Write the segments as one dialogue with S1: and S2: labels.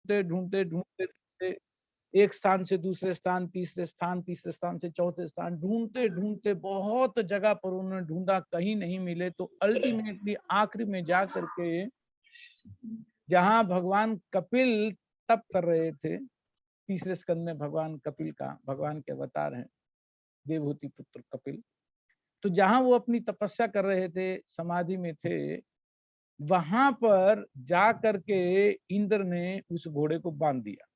S1: ढूंढते ढूंढते ढूंढते ढूंढते एक स्थान से दूसरे स्थान, तीसरे स्थान से चौथे स्थान, ढूंढते ढूंढते बहुत जगह पर उन्होंने ढूंढा, कहीं नहीं मिले। तो अल्टीमेटली आखिरी में जा करके जहां भगवान कपिल तप कर रहे थे, तीसरे स्कंद में भगवान कपिल का, भगवान के अवतार हैं देवहूति पुत्र कपिल, तो जहां वो अपनी तपस्या कर रहे थे, समाधि में थे, वहां पर जा करके इंद्र ने उस घोड़े को बांध दिया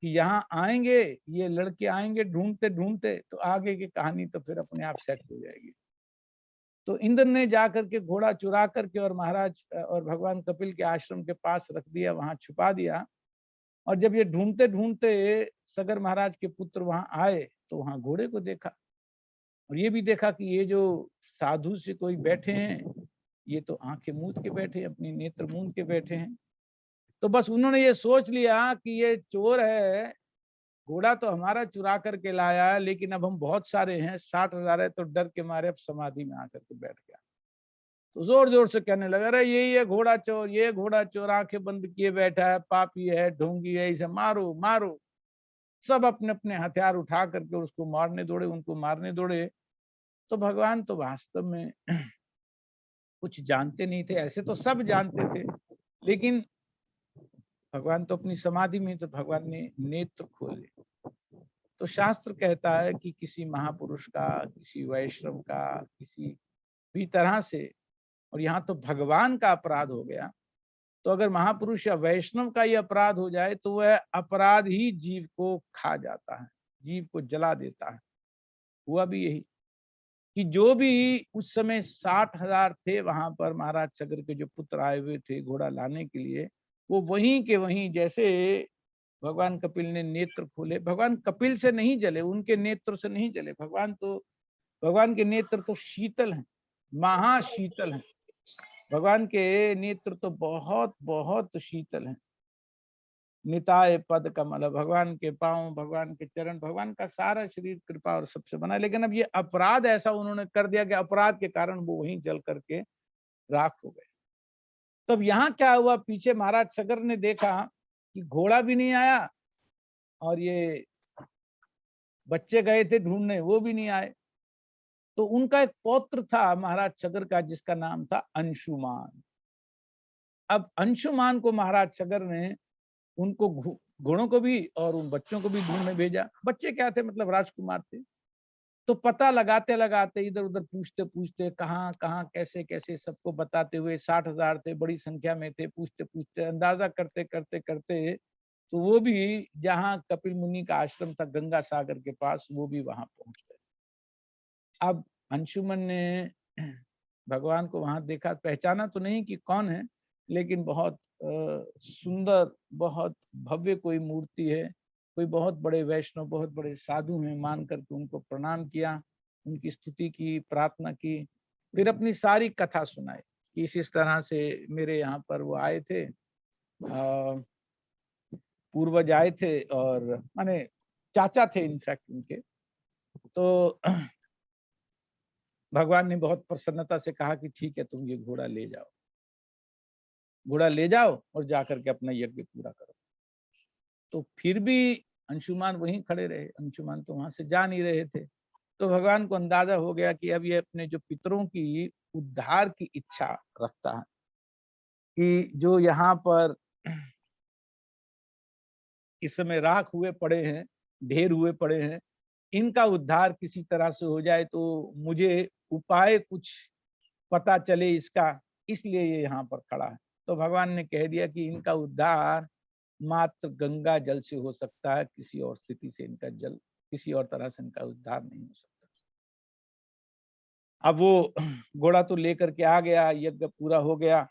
S1: कि यहाँ आएंगे, ये लड़के आएंगे ढूंढते ढूंढते, तो आगे की कहानी तो फिर अपने आप सेट हो जाएगी। तो इंद्र ने जा करके घोड़ा चुरा करके और महाराज और भगवान कपिल के आश्रम के पास रख दिया, वहां छुपा दिया। और जब ये ढूंढते ढूंढते सगर महाराज के पुत्र वहां आए, तो वहां घोड़े को देखा और ये भी देखा कि ये जो साधु से कोई बैठे हैं, ये तो आंखें मूंद के बैठे, अपनी नेत्र मूंद के बैठे हैं। तो बस उन्होंने ये सोच लिया कि ये चोर है, घोड़ा तो हमारा चुरा करके लाया है, लेकिन अब हम बहुत सारे हैं, 60,000 है, तो डर के मारे अब समाधि में आकर के बैठ गया। तो जोर जोर से कहने लगा, अरे यही है घोड़ा चोर, ये घोड़ा चोर, आंखें बंद किए बैठा है, पापी है, ढोंगी है, इसे मारो मारो। सब अपने अपने हथियार उठा करके उसको मारने दौड़े, उनको मारने दौड़े। तो भगवान तो वास्तव में कुछ जानते नहीं थे, ऐसे तो सब जानते थे, लेकिन भगवान तो अपनी समाधि में, तो भगवान ने नेत्र खोले। तो शास्त्र कहता है कि किसी महापुरुष का, किसी वैष्णव का, किसी भी तरह से, और यहाँ तो भगवान का अपराध हो गया, तो अगर महापुरुष या वैष्णव का ये अपराध हो जाए, तो वह अपराध ही जीव को खा जाता है, जीव को जला देता है। हुआ भी यही कि जो भी उस समय 60,000 थे वहां पर, महाराज सगर के जो पुत्र आए हुए थे घोड़ा लाने के लिए, वो वहीं के वहीं, जैसे भगवान कपिल ने नेत्र खोले, भगवान कपिल से नहीं जले, उनके नेत्र से नहीं जले, भगवान के नेत्र तो शीतल हैं, महाशीतल हैं। भगवान के नेत्र तो बहुत बहुत शीतल हैं। निताय पद कमल, भगवान के पांव, भगवान के चरण, भगवान का सारा शरीर कृपा और सबसे बना। लेकिन अब ये अपराध ऐसा उन्होंने कर दिया कि अपराध के कारण वो वहीं जल करके राख हो गए। तब यहाँ क्या हुआ, पीछे महाराज सगर ने देखा कि घोड़ा भी नहीं आया और ये बच्चे गए थे ढूंढने, वो भी नहीं आए। तो उनका एक पौत्र था महाराज सगर का, जिसका नाम था अंशुमान। अब अंशुमान को महाराज सगर ने, उनको घोड़ों को भी और उन बच्चों को भी ढूंढने भेजा। बच्चे क्या थे, मतलब राजकुमार थे। तो पता लगाते लगाते, इधर उधर पूछते पूछते, कहाँ कहाँ कैसे कैसे, सबको बताते हुए, 60,000 थे, बड़ी संख्या में थे, पूछते पूछते, अंदाजा करते करते करते, तो वो भी जहाँ कपिल मुनि का आश्रम था गंगा सागर के पास, वो भी वहां पहुंच गए। अब अंशुमन ने भगवान को वहां देखा, पहचाना तो नहीं कि कौन है, लेकिन बहुत सुंदर, बहुत भव्य कोई मूर्ति है, कोई बहुत बड़े वैष्णव, बहुत बड़े साधु हैं, मान करके उनको प्रणाम किया, उनकी स्तुति की, प्रार्थना की, फिर अपनी सारी कथा सुनाई कि इस तरह से मेरे यहाँ पर वो आए थे, पूर्वज आए थे, और माने चाचा थे इनफैक्ट उनके। तो भगवान ने बहुत प्रसन्नता से कहा कि ठीक है, तुम ये घोड़ा ले जाओ, घोड़ा ले जाओ और जाकर के अपना यज्ञ पूरा करो। तो फिर भी अंशुमान वहीं खड़े रहे, अंशुमान तो वहां से जा नहीं रहे थे। तो भगवान को अंदाजा हो गया कि अब ये अपने जो पितरों की उद्धार की इच्छा रखता है, कि जो यहाँ पर इस समय राख हुए पड़े हैं, ढेर हुए पड़े हैं, इनका उद्धार किसी तरह से हो जाए, तो मुझे उपाय कुछ पता चले इसका, इसलिए ये यहाँ पर खड़ा है। तो भगवान ने कह दिया कि इनका उद्धार मात्र गंगा जल से हो सकता है, किसी और स्थिति से इनका जल, किसी और तरह से इनका उद्धार नहीं हो सकता। अब वो घोड़ा तो लेकर के आ गया, यज्ञ पूरा हो गया।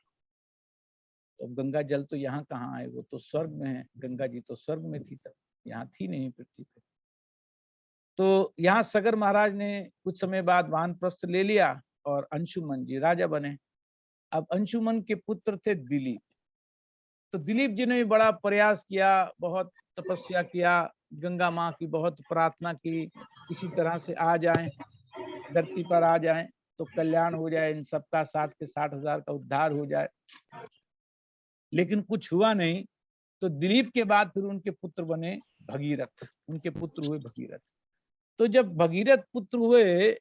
S1: तो गंगा जल तो यहाँ कहाँ आए, वो तो स्वर्ग में है, गंगा जी तो स्वर्ग में थी तब, यहाँ थी नहीं पृथ्वी पे। तो यहाँ सगर महाराज ने कुछ समय बाद वानप्रस्थ ले लिया और अंशुमन जी राजा बने। अब अंशुमन के पुत्र थे दिलीप। तो दिलीप जी ने भी बड़ा प्रयास किया, बहुत तपस्या किया, गंगा माँ की बहुत प्रार्थना की, किसी तरह से आ जाएं, धरती पर आ जाएं, तो कल्याण हो जाए, इन सबका 60 के 60,000 का उद्धार हो जाए। लेकिन कुछ हुआ नहीं। तो दिलीप के बाद फिर उनके पुत्र बने भगीरथ, उनके पुत्र हुए भगीरथ। तो जब भगीरथ पुत्र हुए,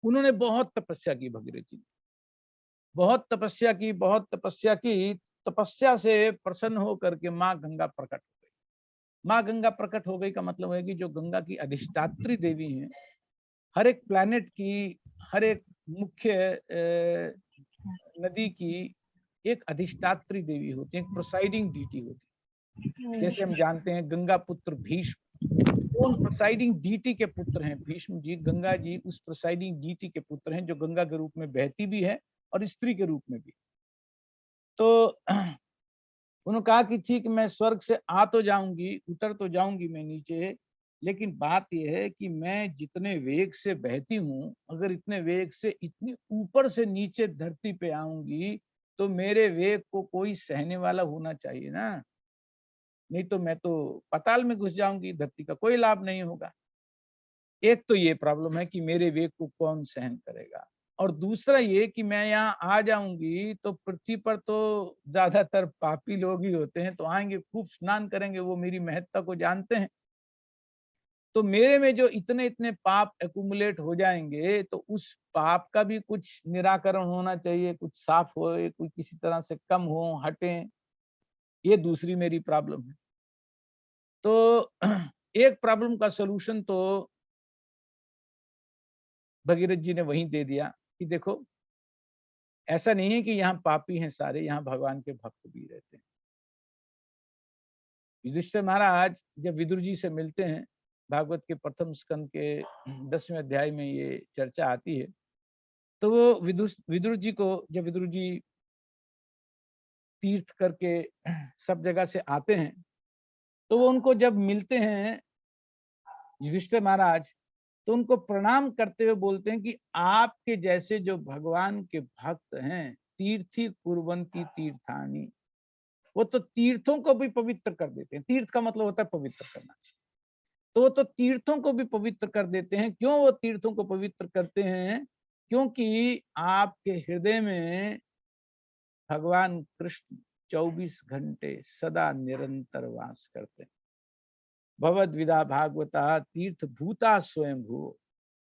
S1: उन्होंने बहुत तपस्या की, भगीरथ जी ने बहुत तपस्या की, बहुत तपस्या की। तपस्या से प्रसन्न होकर के माँ गंगा प्रकट हो गई। माँ गंगा प्रकट हो गई का मतलब है कि जो गंगा की अधिष्ठात्री देवी हैं, हर एक प्लैनेट की, हर एक मुख्य नदी की एक अधिष्ठात्री देवी होती है, एक प्रोसाइडिंग डीटी होती है। जैसे हम जानते हैं गंगा पुत्र भीष्म, कौन प्रोसाइडिंग डीटी के पुत्र हैं? भीष्म जी, गंगा जी उस प्रोसाइडिंग डीटी के पुत्र हैं, जो गंगा के रूप में बहती भी है और स्त्री के रूप में भी। तो उन्होंने कहा कि ठीक, मैं स्वर्ग से आ तो जाऊंगी, उतर तो जाऊंगी मैं नीचे, लेकिन बात यह है कि मैं जितने वेग से बहती हूँ, अगर इतने वेग से इतनी ऊपर से नीचे धरती पे आऊंगी, तो मेरे वेग को कोई सहने वाला होना चाहिए ना, नहीं तो मैं तो पाताल में घुस जाऊंगी, धरती का कोई लाभ नहीं होगा। एक तो ये प्रॉब्लम है कि मेरे वेग को कौन सहन करेगा, और दूसरा ये कि मैं यहाँ आ जाऊंगी तो पृथ्वी पर तो ज्यादातर पापी लोग ही होते हैं, तो आएंगे, खूब स्नान करेंगे, वो मेरी महत्ता को जानते हैं, तो मेरे में जो इतने इतने पाप एक्यूमुलेट हो जाएंगे, तो उस पाप का भी कुछ निराकरण होना चाहिए, कुछ साफ हो, कोई किसी तरह से कम हो, हटे। ये दूसरी मेरी प्रॉब्लम है। तो एक प्रॉब्लम का सोल्यूशन तो भगीरथ जी ने वहीं दे दिया कि देखो, ऐसा नहीं है कि यहाँ पापी हैं सारे, यहाँ भगवान के भक्त भी रहते हैं। युधिष्ठिर महाराज जब विदुर जी से मिलते हैं, भागवत के प्रथम स्कंद के 10वें अध्याय में ये चर्चा आती है, तो वो विदुर जी को, जब विदुर जी तीर्थ करके सब जगह से आते हैं, तो वो उनको जब मिलते हैं युधिष्ठिर महाराज, तो उनको प्रणाम करते हुए बोलते हैं कि आपके जैसे जो भगवान के भक्त हैं, तीर्थी कुर्वंती तीर्थानी, वो तो तीर्थों को भी पवित्र कर देते हैं। तीर्थ का मतलब होता है पवित्र करना, तो वो तो तीर्थों को भी पवित्र कर देते हैं। क्यों वो तीर्थों को पवित्र करते हैं? क्योंकि आपके हृदय में भगवान कृष्ण 24 घंटे सदा निरंतर वास करते हैं। भगवद विदा भागवता तीर्थ भूता स्वयं भू,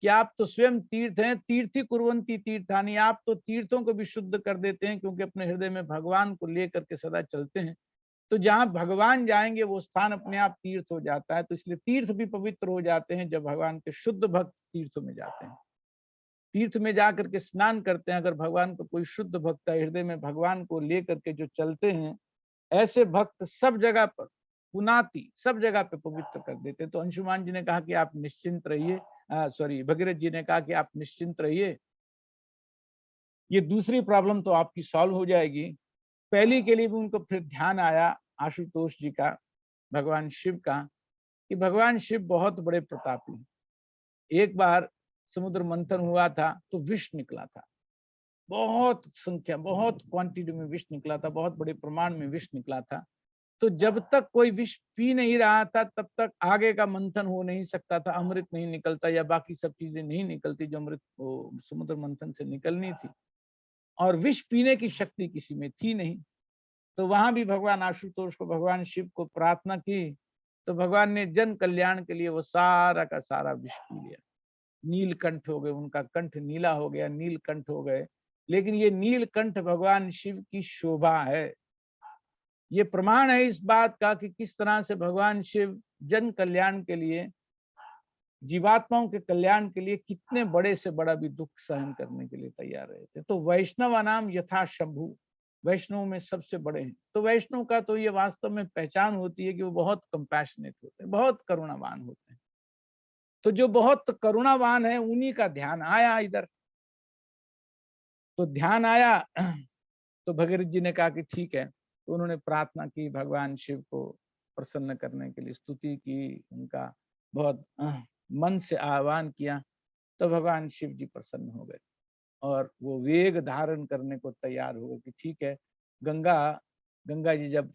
S1: कि आप तो स्वयं तीर्थ हैं, तीर्थी कुर्वंती तीर्थानी, आप तो तीर्थों को भी शुद्ध कर देते हैं, क्योंकि अपने हृदय में भगवान को लेकर के सदा चलते हैं। तो जहां भगवान जाएंगे वो स्थान अपने आप तीर्थ हो जाता है, तो इसलिए तीर्थ भी पवित्र हो जाते हैं जब भगवान के शुद्ध भक्त तीर्थ में जाते हैं। तीर्थ में जाकर के स्नान करते हैं। अगर भगवान को कोई शुद्ध भक्त है, हृदय में भगवान को लेकर के जो चलते हैं, ऐसे भक्त सब जगह पर पुनाति, सब जगह पे पवित्र कर देते हैं। तो अंशुमान जी ने कहा कि आप निश्चिंत रहिए, सॉरी, भगीरथ जी ने कहा कि आप निश्चिंत रहिए, ये दूसरी प्रॉब्लम तो आपकी सॉल्व हो जाएगी। पहली के लिए भी उनको फिर ध्यान आया आशुतोष जी का, भगवान शिव का, कि भगवान शिव बहुत बड़े प्रतापी हैं। एक बार समुद्र मंथन हुआ था तो विष निकला था, बहुत संख्या, बहुत क्वांटिटी में विष निकला था, बहुत बड़े प्रमाण में विष निकला था। तो जब तक कोई विष पी नहीं रहा था, तब तक आगे का मंथन हो नहीं सकता था, अमृत नहीं निकलता, या बाकी सब चीजें नहीं निकलती जो अमृत समुद्र मंथन से निकलनी थी, और विष पीने की शक्ति किसी में थी नहीं। तो वहां भी भगवान आशुतोष को, भगवान शिव को प्रार्थना की, तो भगवान ने जन कल्याण के लिए वो सारा का सारा विष पी लिया। नीलकंठ हो गए, उनका कंठ नीला हो गया, नीलकंठ हो गए। लेकिन ये नीलकंठ भगवान शिव की शोभा है, ये प्रमाण है इस बात का कि किस तरह से भगवान शिव जन कल्याण के लिए, जीवात्माओं के कल्याण के लिए कितने बड़े से बड़ा भी दुख सहन करने के लिए तैयार रहे थे। तो वैष्णव नाम यथा शंभु, वैष्णव में सबसे बड़े हैं। तो वैष्णव का तो ये वास्तव में पहचान होती है कि वो बहुत कंपैशनेट होते हैं, बहुत करुणावान होते हैं। तो जो बहुत करुणावान है उन्हीं का ध्यान आया इधर। तो ध्यान आया तो भगीरथ जी ने कहा कि ठीक है, तो उन्होंने प्रार्थना की, भगवान शिव को प्रसन्न करने के लिए स्तुति की, उनका बहुत मन से आह्वान किया, तो भगवान शिव जी प्रसन्न हो गए और वो वेग धारण करने को तैयार हो गए कि ठीक है, गंगा गंगा जी जब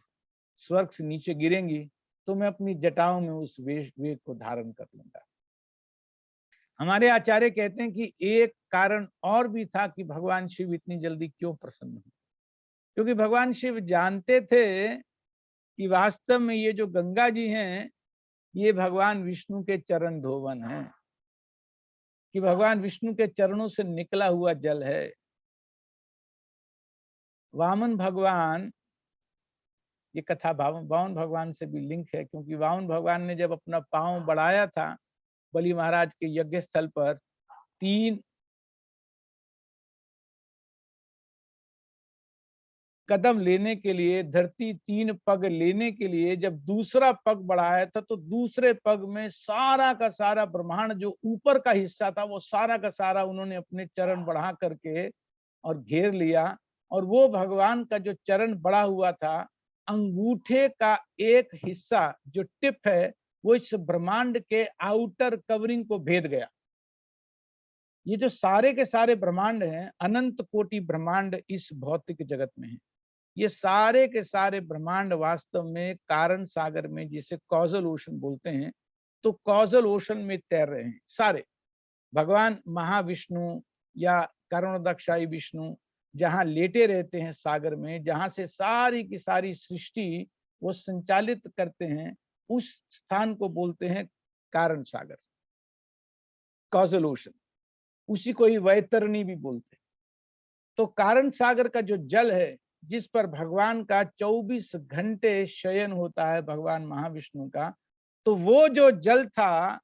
S1: स्वर्ग से नीचे गिरेंगी तो मैं अपनी जटाओं में उस वेग को धारण कर लूंगा। हमारे आचार्य कहते हैं कि एक कारण और भी था कि भगवान शिव इतनी जल्दी क्यों प्रसन्न हुए, क्योंकि भगवान शिव जानते थे कि वास्तव में ये जो गंगा जी हैं, ये भगवान विष्णु के चरण धोवन हैं, कि भगवान विष्णु के चरणों से निकला हुआ जल है। वामन भगवान, ये कथा वामन भगवान से भी लिंक है, क्योंकि वामन भगवान ने जब अपना पांव बढ़ाया था बलि महाराज के यज्ञ स्थल पर, 3 कदम लेने के लिए, धरती 3 पग लेने के लिए जब दूसरा पग बढ़ाया था, तो दूसरे पग में सारा का सारा ब्रह्मांड जो ऊपर का हिस्सा था, वो सारा का सारा उन्होंने अपने चरण बढ़ा करके और घेर लिया। और वो भगवान का जो चरण बढ़ा हुआ था, अंगूठे का एक हिस्सा जो टिप है, वो इस ब्रह्मांड के आउटर कवरिंग को भेद गया। ये जो सारे के सारे ब्रह्मांड हैं, अनंत कोटि ब्रह्मांड इस भौतिक जगत में है, ये सारे के सारे ब्रह्मांड वास्तव में कारण सागर में, जिसे कॉजल ओशन बोलते हैं, तो कॉजल ओशन में तैर रहे हैं सारे। भगवान महाविष्णु या करुणोदक्षाई विष्णु जहां लेटे रहते हैं सागर में, जहां से सारी की सारी सृष्टि वो संचालित करते हैं, उस स्थान को बोलते हैं कारण सागर, कॉजल ओशन। उसी को ही वैतरणी भी बोलते हैं। तो कारण सागर का जो जल है, जिस पर भगवान का 24 घंटे शयन होता है, भगवान महाविष्णु का, तो वो जो जल था,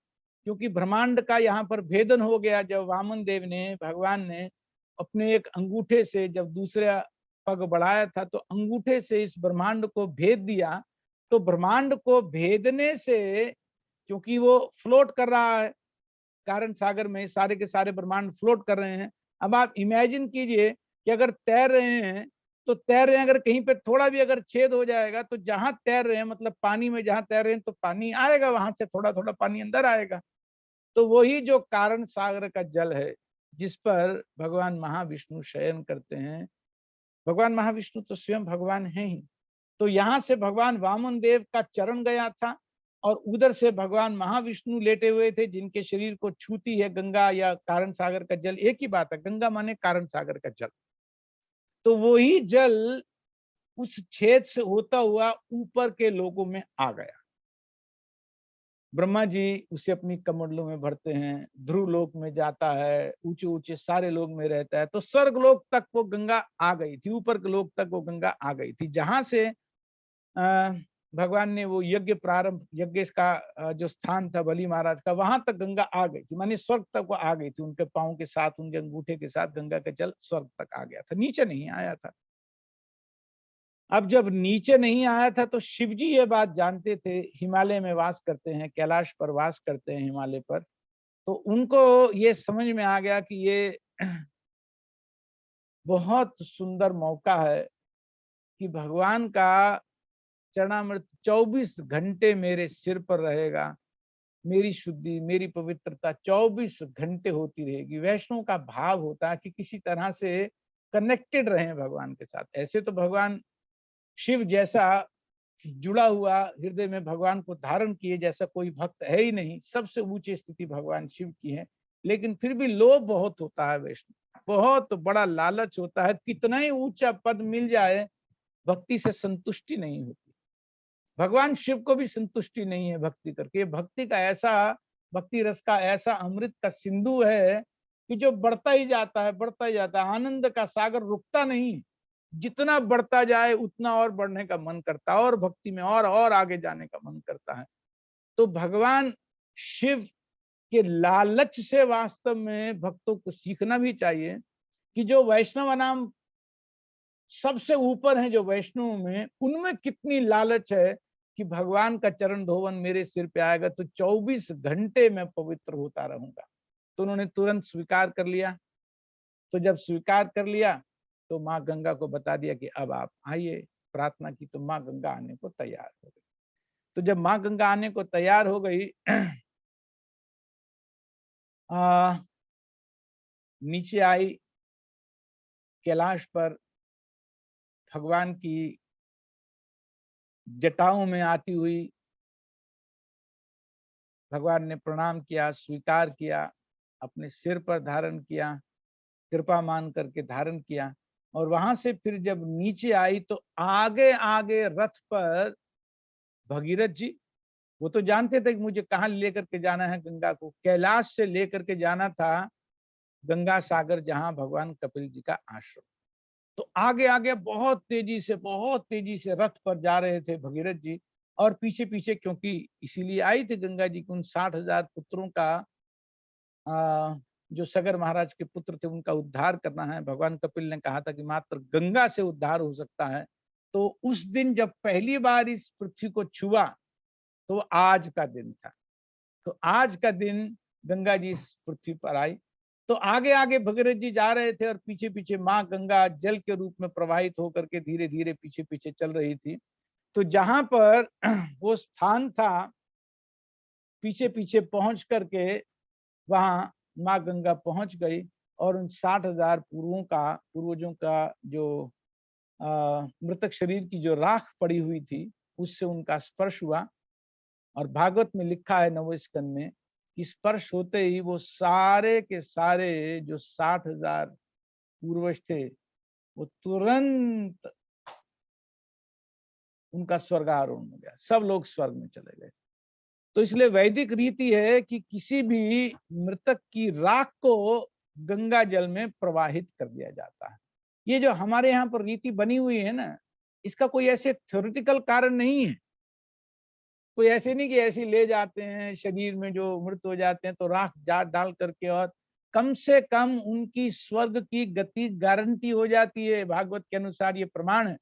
S1: क्योंकि ब्रह्मांड का यहाँ पर भेदन हो गया, जब वामन देव ने, भगवान ने अपने एक अंगूठे से जब दूसरा पग बढ़ाया था, तो अंगूठे से इस ब्रह्मांड को भेद दिया। तो ब्रह्मांड को भेदने से, क्योंकि वो फ्लोट कर रहा है कारण सागर में, सारे के सारे ब्रह्मांड फ्लोट कर रहे हैं। अब आप इमेजिन कीजिए कि अगर तैर रहे हैं, तो तैर रहे हैं, अगर कहीं पे थोड़ा भी अगर छेद हो जाएगा, तो जहां तैर रहे हैं, मतलब पानी में जहां तैर रहे हैं, तो पानी आएगा, वहां से थोड़ा थोड़ा पानी अंदर आएगा। तो वही जो कारण सागर का जल है, जिस पर भगवान महाविष्णु शयन करते हैं। भगवान महाविष्णु तो स्वयं भगवान है ही। तो यहाँ से भगवान वामन देव का चरण गया था, और उधर से भगवान महाविष्णु लेटे हुए थे, जिनके शरीर को छूती है गंगा या कारण सागर का जल, एक ही बात है, गंगा माने कारण सागर का जल। तो वही जल उस छेद से होता हुआ ऊपर के लोगों में आ गया। ब्रह्मा जी उसे अपनी कमंडलों में भरते हैं, ध्रुव लोक में जाता है, ऊंचे ऊंचे सारे लोक में रहता है। तो स्वर्ग लोक तक वो गंगा आ गई थी, ऊपर के लोक तक वो गंगा आ गई थी, जहां से भगवान ने वो यज्ञ प्रारंभ, यज्ञ का जो स्थान था बलि महाराज का, वहां तक गंगा आ गई थी, माने स्वर्ग तक वो आ गई थी। उनके पांव के साथ, उनके अंगूठे के साथ गंगा का जल स्वर्ग तक आ गया था, नीचे नहीं आया था। अब जब नीचे नहीं आया था, तो शिव जी ये बात जानते थे, हिमालय में वास करते हैं, कैलाश पर वास करते हैं हिमालय पर। तो उनको ये समझ में आ गया कि ये बहुत सुंदर मौका है कि भगवान का चरणामृत 24 घंटे मेरे सिर पर रहेगा, मेरी शुद्धि, मेरी पवित्रता 24 घंटे होती रहेगी। वैष्णव का भाव होता है कि किसी तरह से कनेक्टेड रहे भगवान के साथ। ऐसे तो भगवान शिव जैसा जुड़ा हुआ, हृदय में भगवान को धारण किए जैसा कोई भक्त है ही नहीं, सबसे ऊंची स्थिति भगवान शिव की है। लेकिन फिर भी लोभ बहुत होता है वैष्णव, बहुत बड़ा लालच होता है, कितना ही ऊंचा पद मिल जाए, भक्ति से संतुष्टि नहीं होती। भगवान शिव को भी संतुष्टि नहीं है भक्ति करके। भक्ति का ऐसा, भक्ति रस का ऐसा अमृत का सिंधु है कि जो बढ़ता ही जाता है, बढ़ता ही जाता है, आनंद का सागर रुकता नहीं। जितना बढ़ता जाए उतना और बढ़ने का मन करता है, और भक्ति में और आगे जाने का मन करता है। तो भगवान शिव के लालच से वास्तव में भक्तों को सीखना भी चाहिए कि जो वैष्णव नाम सबसे ऊपर है, जो वैष्णव में, उनमें कितनी लालच है कि भगवान का चरण धोवन मेरे सिर पे आएगा तो 24 घंटे में पवित्र होता रहूंगा। तो उन्होंने तुरंत स्वीकार कर लिया। तो जब स्वीकार कर लिया, तो माँ गंगा को बता दिया कि अब आप आइए। प्रार्थना की तो माँ गंगा आने को तैयार हो गई। तो जब माँ गंगा आने को तैयार हो गई, नीचे आई कैलाश पर, भगवान की जटाओं में आती हुई भगवान ने प्रणाम किया, स्वीकार किया, अपने सिर पर धारण किया, कृपा मान करके धारण किया। और वहां से फिर जब नीचे आई, तो आगे आगे रथ पर भगीरथ जी, वो तो जानते थे कि मुझे कहाँ लेकर के जाना है गंगा को। कैलाश से लेकर के जाना था गंगा सागर, जहाँ भगवान कपिल जी का आश्रम। तो आगे आगे बहुत तेजी से रथ पर जा रहे थे भगीरथ जी, और पीछे पीछे, क्योंकि इसीलिए आई थी गंगा जी की उन 60,000 पुत्रों का, जो सगर महाराज के पुत्र थे उनका उद्धार करना है। भगवान कपिल ने कहा था कि मात्र गंगा से उद्धार हो सकता है। तो उस दिन जब पहली बार इस पृथ्वी को छुआ, तो आज का दिन था। तो आज का दिन गंगा जी इस पृथ्वी पर आई। तो आगे आगे भगीरथ जी जा रहे थे, और पीछे पीछे माँ गंगा जल के रूप में प्रवाहित होकर के धीरे धीरे पीछे पीछे चल रही थी। तो जहां पर वो स्थान था, पीछे पीछे पहुंच करके वहां माँ गंगा पहुंच गई, और उन 60,000 पूर्वजों का जो मृतक शरीर की जो राख पड़ी हुई थी, उससे उनका स्पर्श हुआ। और भागवत में लिखा है नवें स्कंद में कि स्पर्श होते ही वो सारे के सारे जो 60,000 पूर्वज थे, वो तुरंत उनका स्वर्गारोहण हो गया, सब लोग स्वर्ग में चले गए। तो इसलिए वैदिक रीति है कि किसी भी मृतक की राख को गंगा जल में प्रवाहित कर दिया जाता है। ये जो हमारे यहाँ पर रीति बनी हुई है ना, इसका कोई ऐसे थ्योरेटिकल कारण नहीं है। कोई ऐसे नहीं कि ऐसे ले जाते हैं शरीर में, जो मृत हो जाते हैं तो राख जा डाल करके, और कम से कम उनकी स्वर्ग की गति गारंटी हो जाती है। भागवत के अनुसार ये प्रमाण है।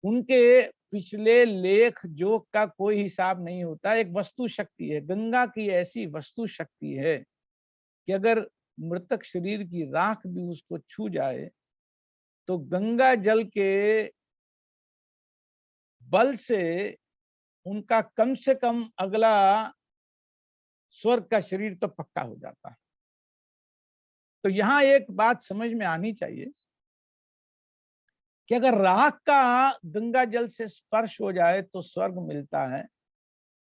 S1: उनके पिछले लेख जोख का कोई हिसाब नहीं होता। एक वस्तु शक्ति है, गंगा की ऐसी वस्तु शक्ति है कि अगर मृतक शरीर की राख भी उसको छू जाए, तो गंगा जल के बल से उनका कम से कम अगला स्वर्ग का शरीर तो पक्का हो जाता है। तो यहां एक बात समझ में आनी चाहिए कि अगर राख का गंगा जल से स्पर्श हो जाए तो स्वर्ग मिलता है,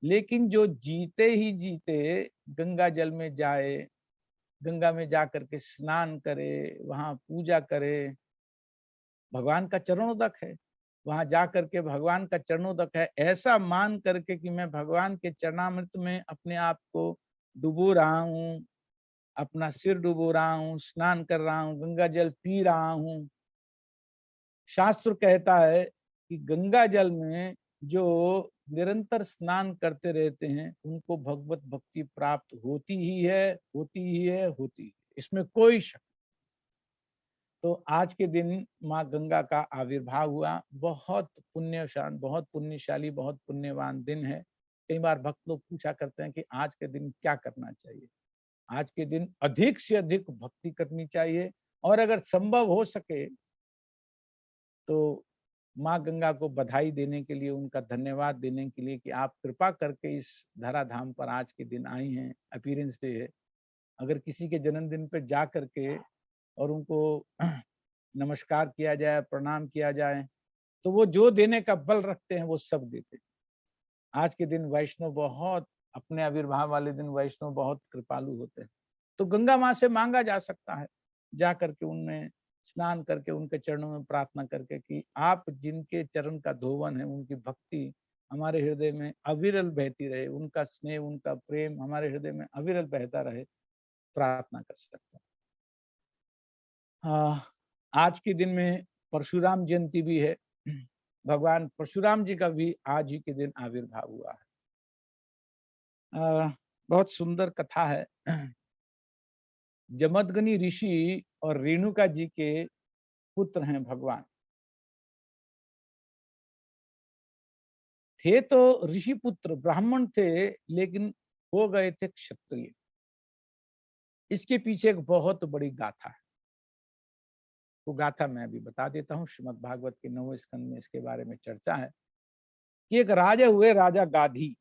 S1: लेकिन जो जीते ही जीते गंगा जल में जाए, गंगा में जा करके स्नान करे, वहां पूजा करे, भगवान का चरणोदक है, वहां जा करके भगवान का चरणोदक है, ऐसा मान करके कि मैं भगवान के चरणामृत में अपने आप को डुबो रहा हूँ, अपना सिर डुबो रहा हूँ, स्नान कर रहा हूँ, गंगा जल पी रहा हूँ। शास्त्र कहता है कि गंगा जल में जो निरंतर स्नान करते रहते हैं, उनको भगवत भक्ति प्राप्त होती ही है, होती ही है, होती ही है, इसमें कोई शक। तो आज के दिन माँ गंगा का आविर्भाव हुआ, बहुत पुण्यशान, बहुत पुण्यशाली, बहुत पुण्यवान दिन है। कई बार भक्त लोग पूछा करते हैं कि आज के दिन क्या करना चाहिए। आज के दिन अधिक से अधिक भक्ति करनी चाहिए, और अगर संभव हो सके तो माँ गंगा को बधाई देने के लिए, उनका धन्यवाद देने के लिए कि आप कृपा करके इस धराधाम पर आज के दिन आई हैं, अपीयरेंस डे है। अगर किसी के जन्मदिन पर जा करके और उनको नमस्कार किया जाए, प्रणाम किया जाए, तो वो जो देने का बल रखते हैं वो सब देते हैं। आज के दिन वैष्णव बहुत, अपने आविर्भाव वाले दिन वैष्णव बहुत कृपालु होते हैं। तो गंगा माँ से मांगा जा सकता है, जा करके उनमें स्नान करके उनके चरणों में प्रार्थना करके कि आप जिनके चरण का धोवन है, उनकी भक्ति हमारे हृदय में अविरल बहती रहे, उनका स्नेह, उनका प्रेम हमारे हृदय में अविरल बहता रहे, प्रार्थना कर सकते हैं। आज के दिन में परशुराम जयंती भी है। भगवान परशुराम जी का भी आज ही के दिन आविर्भाव हुआ है। बहुत सुंदर कथा है। जमदग्नि ऋषि और रेणुका जी के पुत्र हैं भगवान। थे तो ऋषि पुत्र, ब्राह्मण थे, लेकिन हो गए थे क्षत्रिय। इसके पीछे एक बहुत बड़ी गाथा है। वो गाथा मैं अभी बता देता हूँ। श्रीमद् भागवत के 9वें स्कंद में इसके बारे में चर्चा है कि एक राजा हुए, राजा गाधी।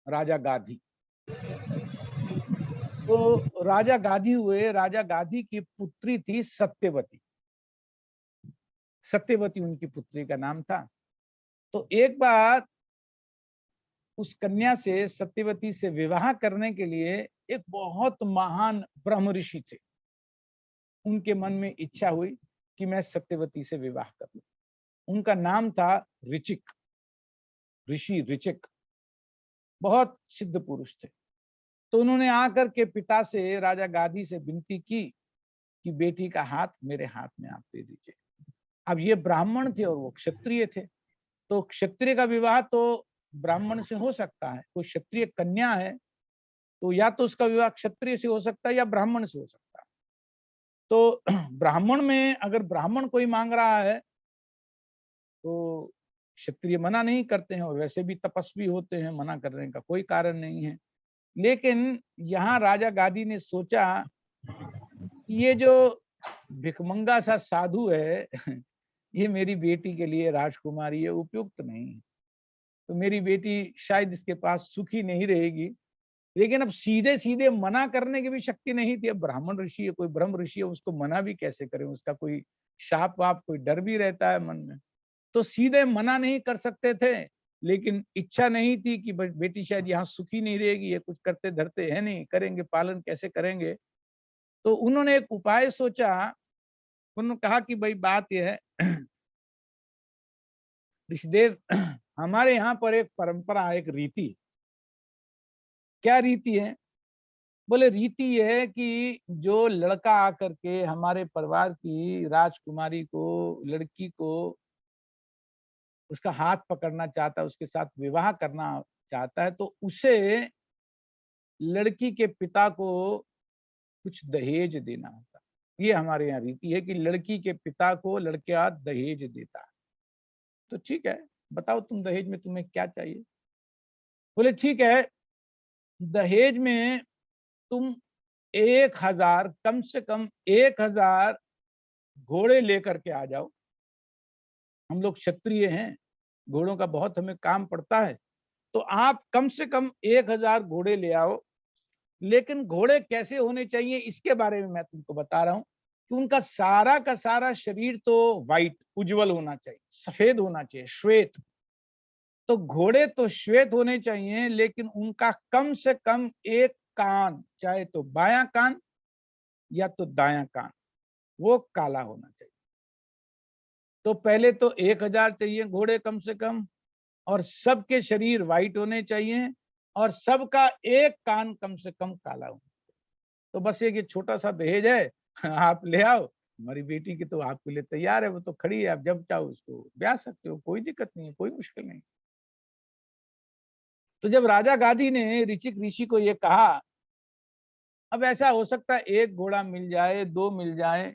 S1: राजा गाधी, तो राजा गाधी हुए, राजा गाधी की पुत्री थी सत्यवती। सत्यवती उनकी पुत्री का नाम था। तो एक बार उस कन्या से, सत्यवती से विवाह करने के लिए एक बहुत महान ब्रह्म ऋषि थे, उनके मन में इच्छा हुई कि मैं सत्यवती से विवाह कर लूं। उनका नाम था ऋचिक। ऋषि ऋचिक, बहुत सिद्ध पुरुष थे। तो उन्होंने आकर के पिता से, राजा गादी से विनती की कि बेटी का हाथ मेरे हाथ में आप दे दीजिए। अब ये ब्राह्मण थे और वो क्षत्रिय थे, तो क्षत्रिय का विवाह तो ब्राह्मण से हो सकता है। कोई क्षत्रिय कन्या है तो या तो उसका विवाह क्षत्रिय से हो सकता है या ब्राह्मण से हो सकता है। तो ब्राह्मण में अगर ब्राह्मण कोई मांग रहा है तो क्षत्रिय मना नहीं करते हैं, और वैसे भी तपस्वी होते हैं, मना करने का कोई कारण नहीं है। लेकिन यहाँ राजा गादी ने सोचा ये जो भिखमंगा सा साधु है ये मेरी बेटी के लिए राजकुमारी है, उपयुक्त नहीं है, तो मेरी बेटी शायद इसके पास सुखी नहीं रहेगी। लेकिन अब सीधे सीधे मना करने की भी शक्ति नहीं थी। अब ब्राह्मण ऋषि है, कोई ब्रह्म ऋषि है, उसको मना भी कैसे करें, उसका कोई शाप वाप, कोई डर भी रहता है मन में, तो सीधे मना नहीं कर सकते थे। लेकिन इच्छा नहीं थी कि बेटी शायद यहाँ सुखी नहीं रहेगी, ये कुछ करते धरते है नहीं, करेंगे पालन कैसे करेंगे। तो उन्होंने एक उपाय सोचा। उन्होंने कहा कि भाई बात यह है ऋषिदेव, हमारे यहाँ पर एक परंपरा, एक रीति। क्या रीति है? बोले रीति यह है कि जो लड़का आकर के हमारे परिवार की राजकुमारी को, लड़की को, उसका हाथ पकड़ना चाहता है, उसके साथ विवाह करना चाहता है, तो उसे लड़की के पिता को कुछ दहेज देना होता है। ये हमारे यहाँ रीति है कि लड़की के पिता को लड़का दहेज देता है। तो ठीक है, बताओ तुम दहेज में तुम्हें क्या चाहिए? बोले ठीक है, दहेज में तुम 1000, कम से कम 1000 घोड़े लेकर के आ जाओ। हम लोग क्षत्रिय हैं, घोड़ों का बहुत हमें काम पड़ता है, तो आप कम से कम 1000 घोड़े ले आओ। लेकिन घोड़े कैसे होने चाहिए इसके बारे में मैं तुमको बता रहा हूं कि उनका सारा का सारा शरीर तो व्हाइट, उज्जवल होना चाहिए, सफेद होना चाहिए, श्वेत। तो घोड़े तो श्वेत होने चाहिए, लेकिन उनका कम से कम एक कान, चाहे तो बायां कान या तो दायां कान, वो काला होना चाहिए। तो पहले तो 1000 चाहिए घोड़े कम से कम, और सबके शरीर व्हाइट होने चाहिए, और सबका एक कान कम से कम काला होना। तो बस ये छोटा सा दहेज है, आप ले आओ, हमारी बेटी की तो आपके लिए तैयार है, वो तो खड़ी है, आप जब चाहो उसको ब्याह सकते हो, कोई दिक्कत नहीं है, कोई मुश्किल नहीं। तो जब राजा गादी ने ऋचिक ऋषि को ये कहा, अब ऐसा हो सकता है एक घोड़ा मिल जाए, दो मिल जाए,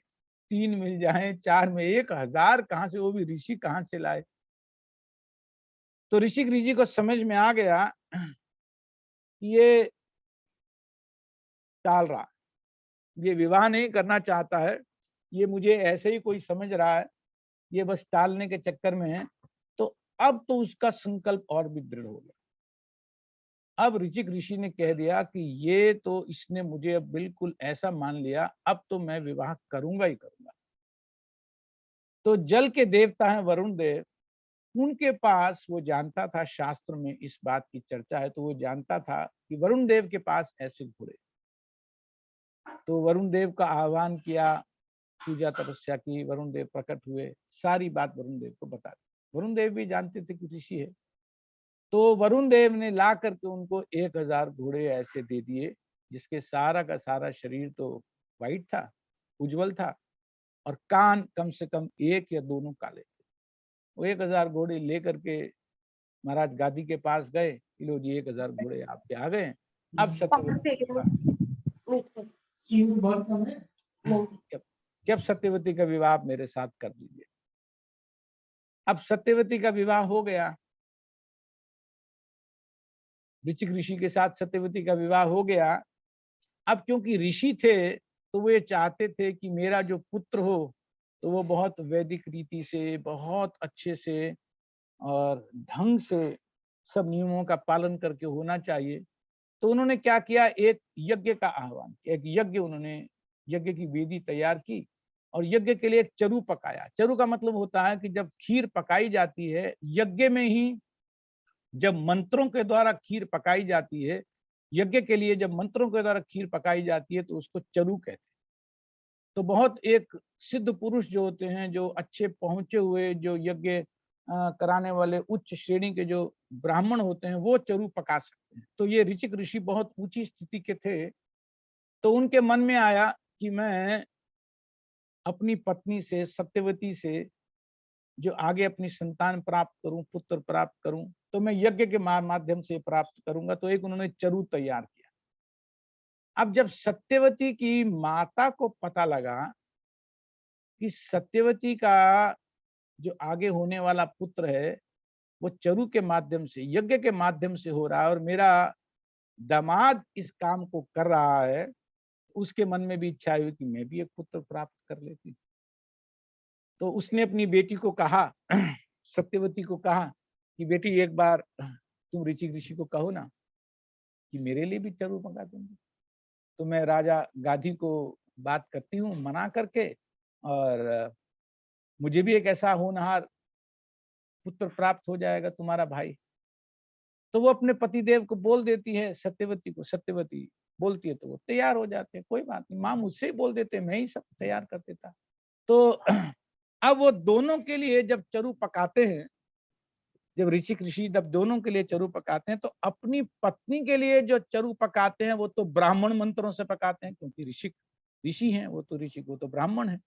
S1: तीन मिल जाए, चार में 1000 कहां से, वो भी ऋषि कहां से लाए? तो ऋषिक ऋषि को समझ में आ गया ये टाल रहा, ये विवाह नहीं करना चाहता है, ये मुझे ऐसे ही कोई समझ रहा है, ये बस टालने के चक्कर में है। तो अब तो उसका संकल्प और भी दृढ़ हो गया। अब ऋचिक ऋषि ने कह दिया कि ये तो इसने मुझे अब बिल्कुल ऐसा मान लिया, अब तो मैं विवाह करूंगा ही करूंगा। तो जल के देवता हैं वरुण देव, उनके पास, वो जानता था शास्त्र में इस बात की चर्चा है, तो वो जानता था कि वरुण देव के पास ऐसे घोड़े। तो वरुण देव का आह्वान किया, पूजा तपस्या की, वरुण देव प्रकट हुए, सारी बात वरुण देव को बता दी। वरुण देव भी जानते थे कि ऋषि है। तो वरुण देव ने ला करके उनको 1000 घोड़े ऐसे दे दिए, जिसके सारा का सारा शरीर तो व्हाइट था, उज्जवल था, और कान कम से कम एक या दोनों काले थे। वो 1000 घोड़े लेकर के महाराज गादी के पास गए, लो जी 1000 घोड़े आपके आ गए। अब सत्यवती का विवाह आप मेरे साथ कर लीजिए। अब सत्यवती का विवाह हो गया, ऋचिक ऋषि के साथ सत्यवती का विवाह हो गया। अब क्योंकि ऋषि थे, तो वो ये चाहते थे कि मेरा जो पुत्र हो तो वो बहुत वैदिक रीति से, बहुत अच्छे से और ढंग से सब नियमों का पालन करके होना चाहिए। तो उन्होंने क्या किया, एक यज्ञ का आह्वान किया, एक यज्ञ, उन्होंने यज्ञ की वेदी तैयार की और यज्ञ के लिए एक चरु पकाया। चरु का मतलब होता है कि जब खीर पकाई जाती है यज्ञ में ही, जब मंत्रों के द्वारा खीर पकाई जाती है, यज्ञ के लिए जब मंत्रों के द्वारा खीर पकाई जाती है तो उसको चरु कहते हैं। तो बहुत एक सिद्ध पुरुष जो होते हैं, जो अच्छे पहुंचे हुए, जो यज्ञ कराने वाले उच्च श्रेणी के जो ब्राह्मण होते हैं वो चरु पका सकते हैं। तो ये ऋचिक ऋषि बहुत ऊंची स्थिति के थे। तो उनके मन में आया कि मैं अपनी पत्नी से, सत्यवती से, जो आगे अपनी संतान प्राप्त करूं, पुत्र प्राप्त करूं, तो मैं यज्ञ के माध्यम से प्राप्त करूंगा। तो एक उन्होंने चरु तैयार किया। अब जब सत्यवती की माता को पता लगा कि सत्यवती का जो आगे होने वाला पुत्र है वो चरु के माध्यम से, यज्ञ के माध्यम से हो रहा है और मेरा दामाद इस काम को कर रहा है, उसके मन में भी इच्छा हुई कि मैं भी एक पुत्र प्राप्त कर लेती। तो उसने अपनी बेटी को कहा, सत्यवती को कहा कि बेटी एक बार तुम ऋचिक ऋषि को कहो ना कि मेरे लिए भी चरु मंगा देंगे। तो मैं राजा गाधी को बात करती हूँ मना करके, और मुझे भी एक ऐसा होनहार पुत्र प्राप्त हो जाएगा तुम्हारा भाई। तो वो अपने पतिदेव को बोल देती है, सत्यवती को। सत्यवती बोलती है तो वो तैयार हो जाते हैं, कोई बात नहीं, माँ मुझसे ही बोल देते, मैं ही सब तैयार कर देता। तो अब वो दोनों के लिए जब चरु पकाते हैं, जब ऋषिक ऋषि जब दोनों के लिए चरु पकाते हैं, तो अपनी पत्नी के लिए जो चरु पकाते हैं वो तो ब्राह्मण मंत्रों से पकाते हैं, क्योंकि ऋषिक ऋषि हैं, वो तो ऋषिक, वो तो ब्राह्मण है।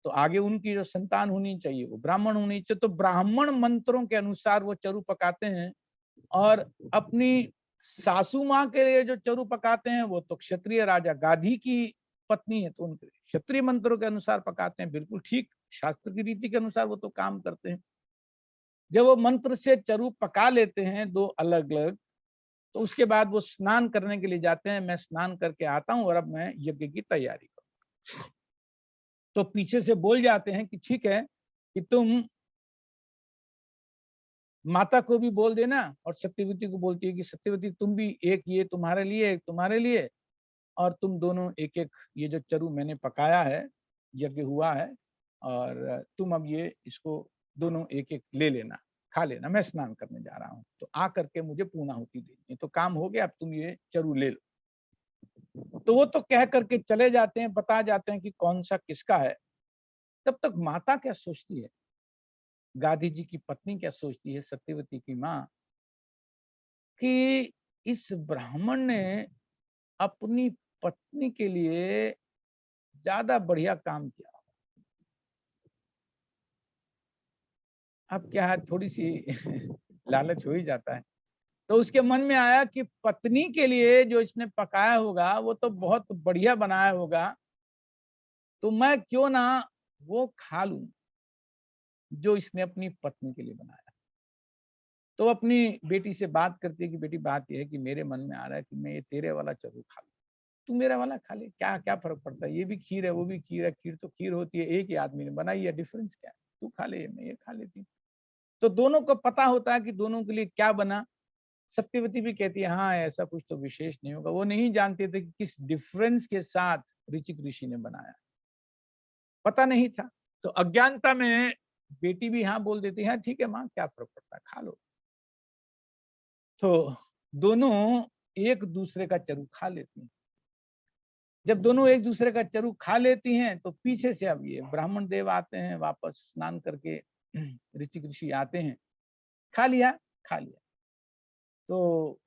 S1: तो आगे उनकी जो संतान होनी चाहिए वो ब्राह्मण होनी चाहिए। तो ब्राह्मण मंत्रों के अनुसार वो चरु पकाते हैं। और अपनी सासू माँ के लिए जो चरु पकाते हैं वो तो क्षत्रिय राजा गाधी की पत्नी है, तो उनके क्षत्रिय मंत्रों के अनुसार पकाते हैं। बिल्कुल ठीक, शास्त्र की रीति के अनुसार वो तो काम करते हैं। जब वो मंत्र से चरु पका लेते हैं दो अलग अलग, तो उसके बाद वो स्नान करने के लिए जाते हैं। मैं स्नान करके आता हूँ और अब मैं यज्ञ की तैयारी करूँ। तो पीछे से बोल जाते हैं कि ठीक है कि तुम माता को भी बोल देना। और सत्यवती को बोलती है कि सत्यवती तुम भी, एक ये तुम्हारे लिए, एक तुम्हारे लिए, और तुम दोनों एक एक ये जो चरु मैंने पकाया है, यज्ञ हुआ है, और तुम अब ये इसको दोनों एक एक ले लेना, खा लेना, मैं स्नान करने जा रहा हूँ, तो आ करके मुझे पूर्णाहुति देनी है, तो काम हो गया, अब तुम ये चरु ले लो। तो वो तो कह करके चले जाते हैं, बता जाते हैं कि कौन सा किसका है। तब तक माता क्या सोचती है, गांधी जी की पत्नी क्या सोचती है, सत्यवती की माँ, कि इस ब्राह्मण ने अपनी पत्नी के लिए ज्यादा बढ़िया काम किया। अब क्या है, थोड़ी सी लालच हो ही जाता है। तो उसके मन में आया कि पत्नी के लिए जो इसने पकाया होगा वो तो बहुत बढ़िया बनाया होगा, तो मैं क्यों ना वो खा लूं जो इसने अपनी पत्नी के लिए बनाया। तो अपनी बेटी से बात करती है कि बेटी बात यह है कि मेरे मन में आ रहा है कि मैं ये तेरे वाला चरु खा लूं, तू मेरा वाला खा ले, क्या क्या फर्क पड़ता है, ये भी खीर है वो भी खीर है, खीर तो खीर होती है, एक ही आदमी ने बनाई है, डिफरेंस क्या है, तू खा ले मैं ये खा लेती हूँ। तो दोनों को पता होता है कि दोनों के लिए क्या बना। सत्यवती भी कहती है हाँ ऐसा कुछ तो विशेष नहीं होगा। वो नहीं जानते थे कि किस डिफरेंस के साथ ऋचिक ऋषि ने बनाया, पता नहीं था। तो अज्ञानता में बेटी भी हाँ बोल देती है, हाँ ठीक है माँ क्या फर्क पड़ता है, खा लो। तो दोनों एक दूसरे का चरु खा लेती हैं। जब दोनों एक दूसरे का चरु खा लेती हैं तो पीछे से अब ये ब्राह्मण देव आते हैं, वापस स्नान करके ऋचिक ऋषि आते हैं, खा लिया, खा लिया। तो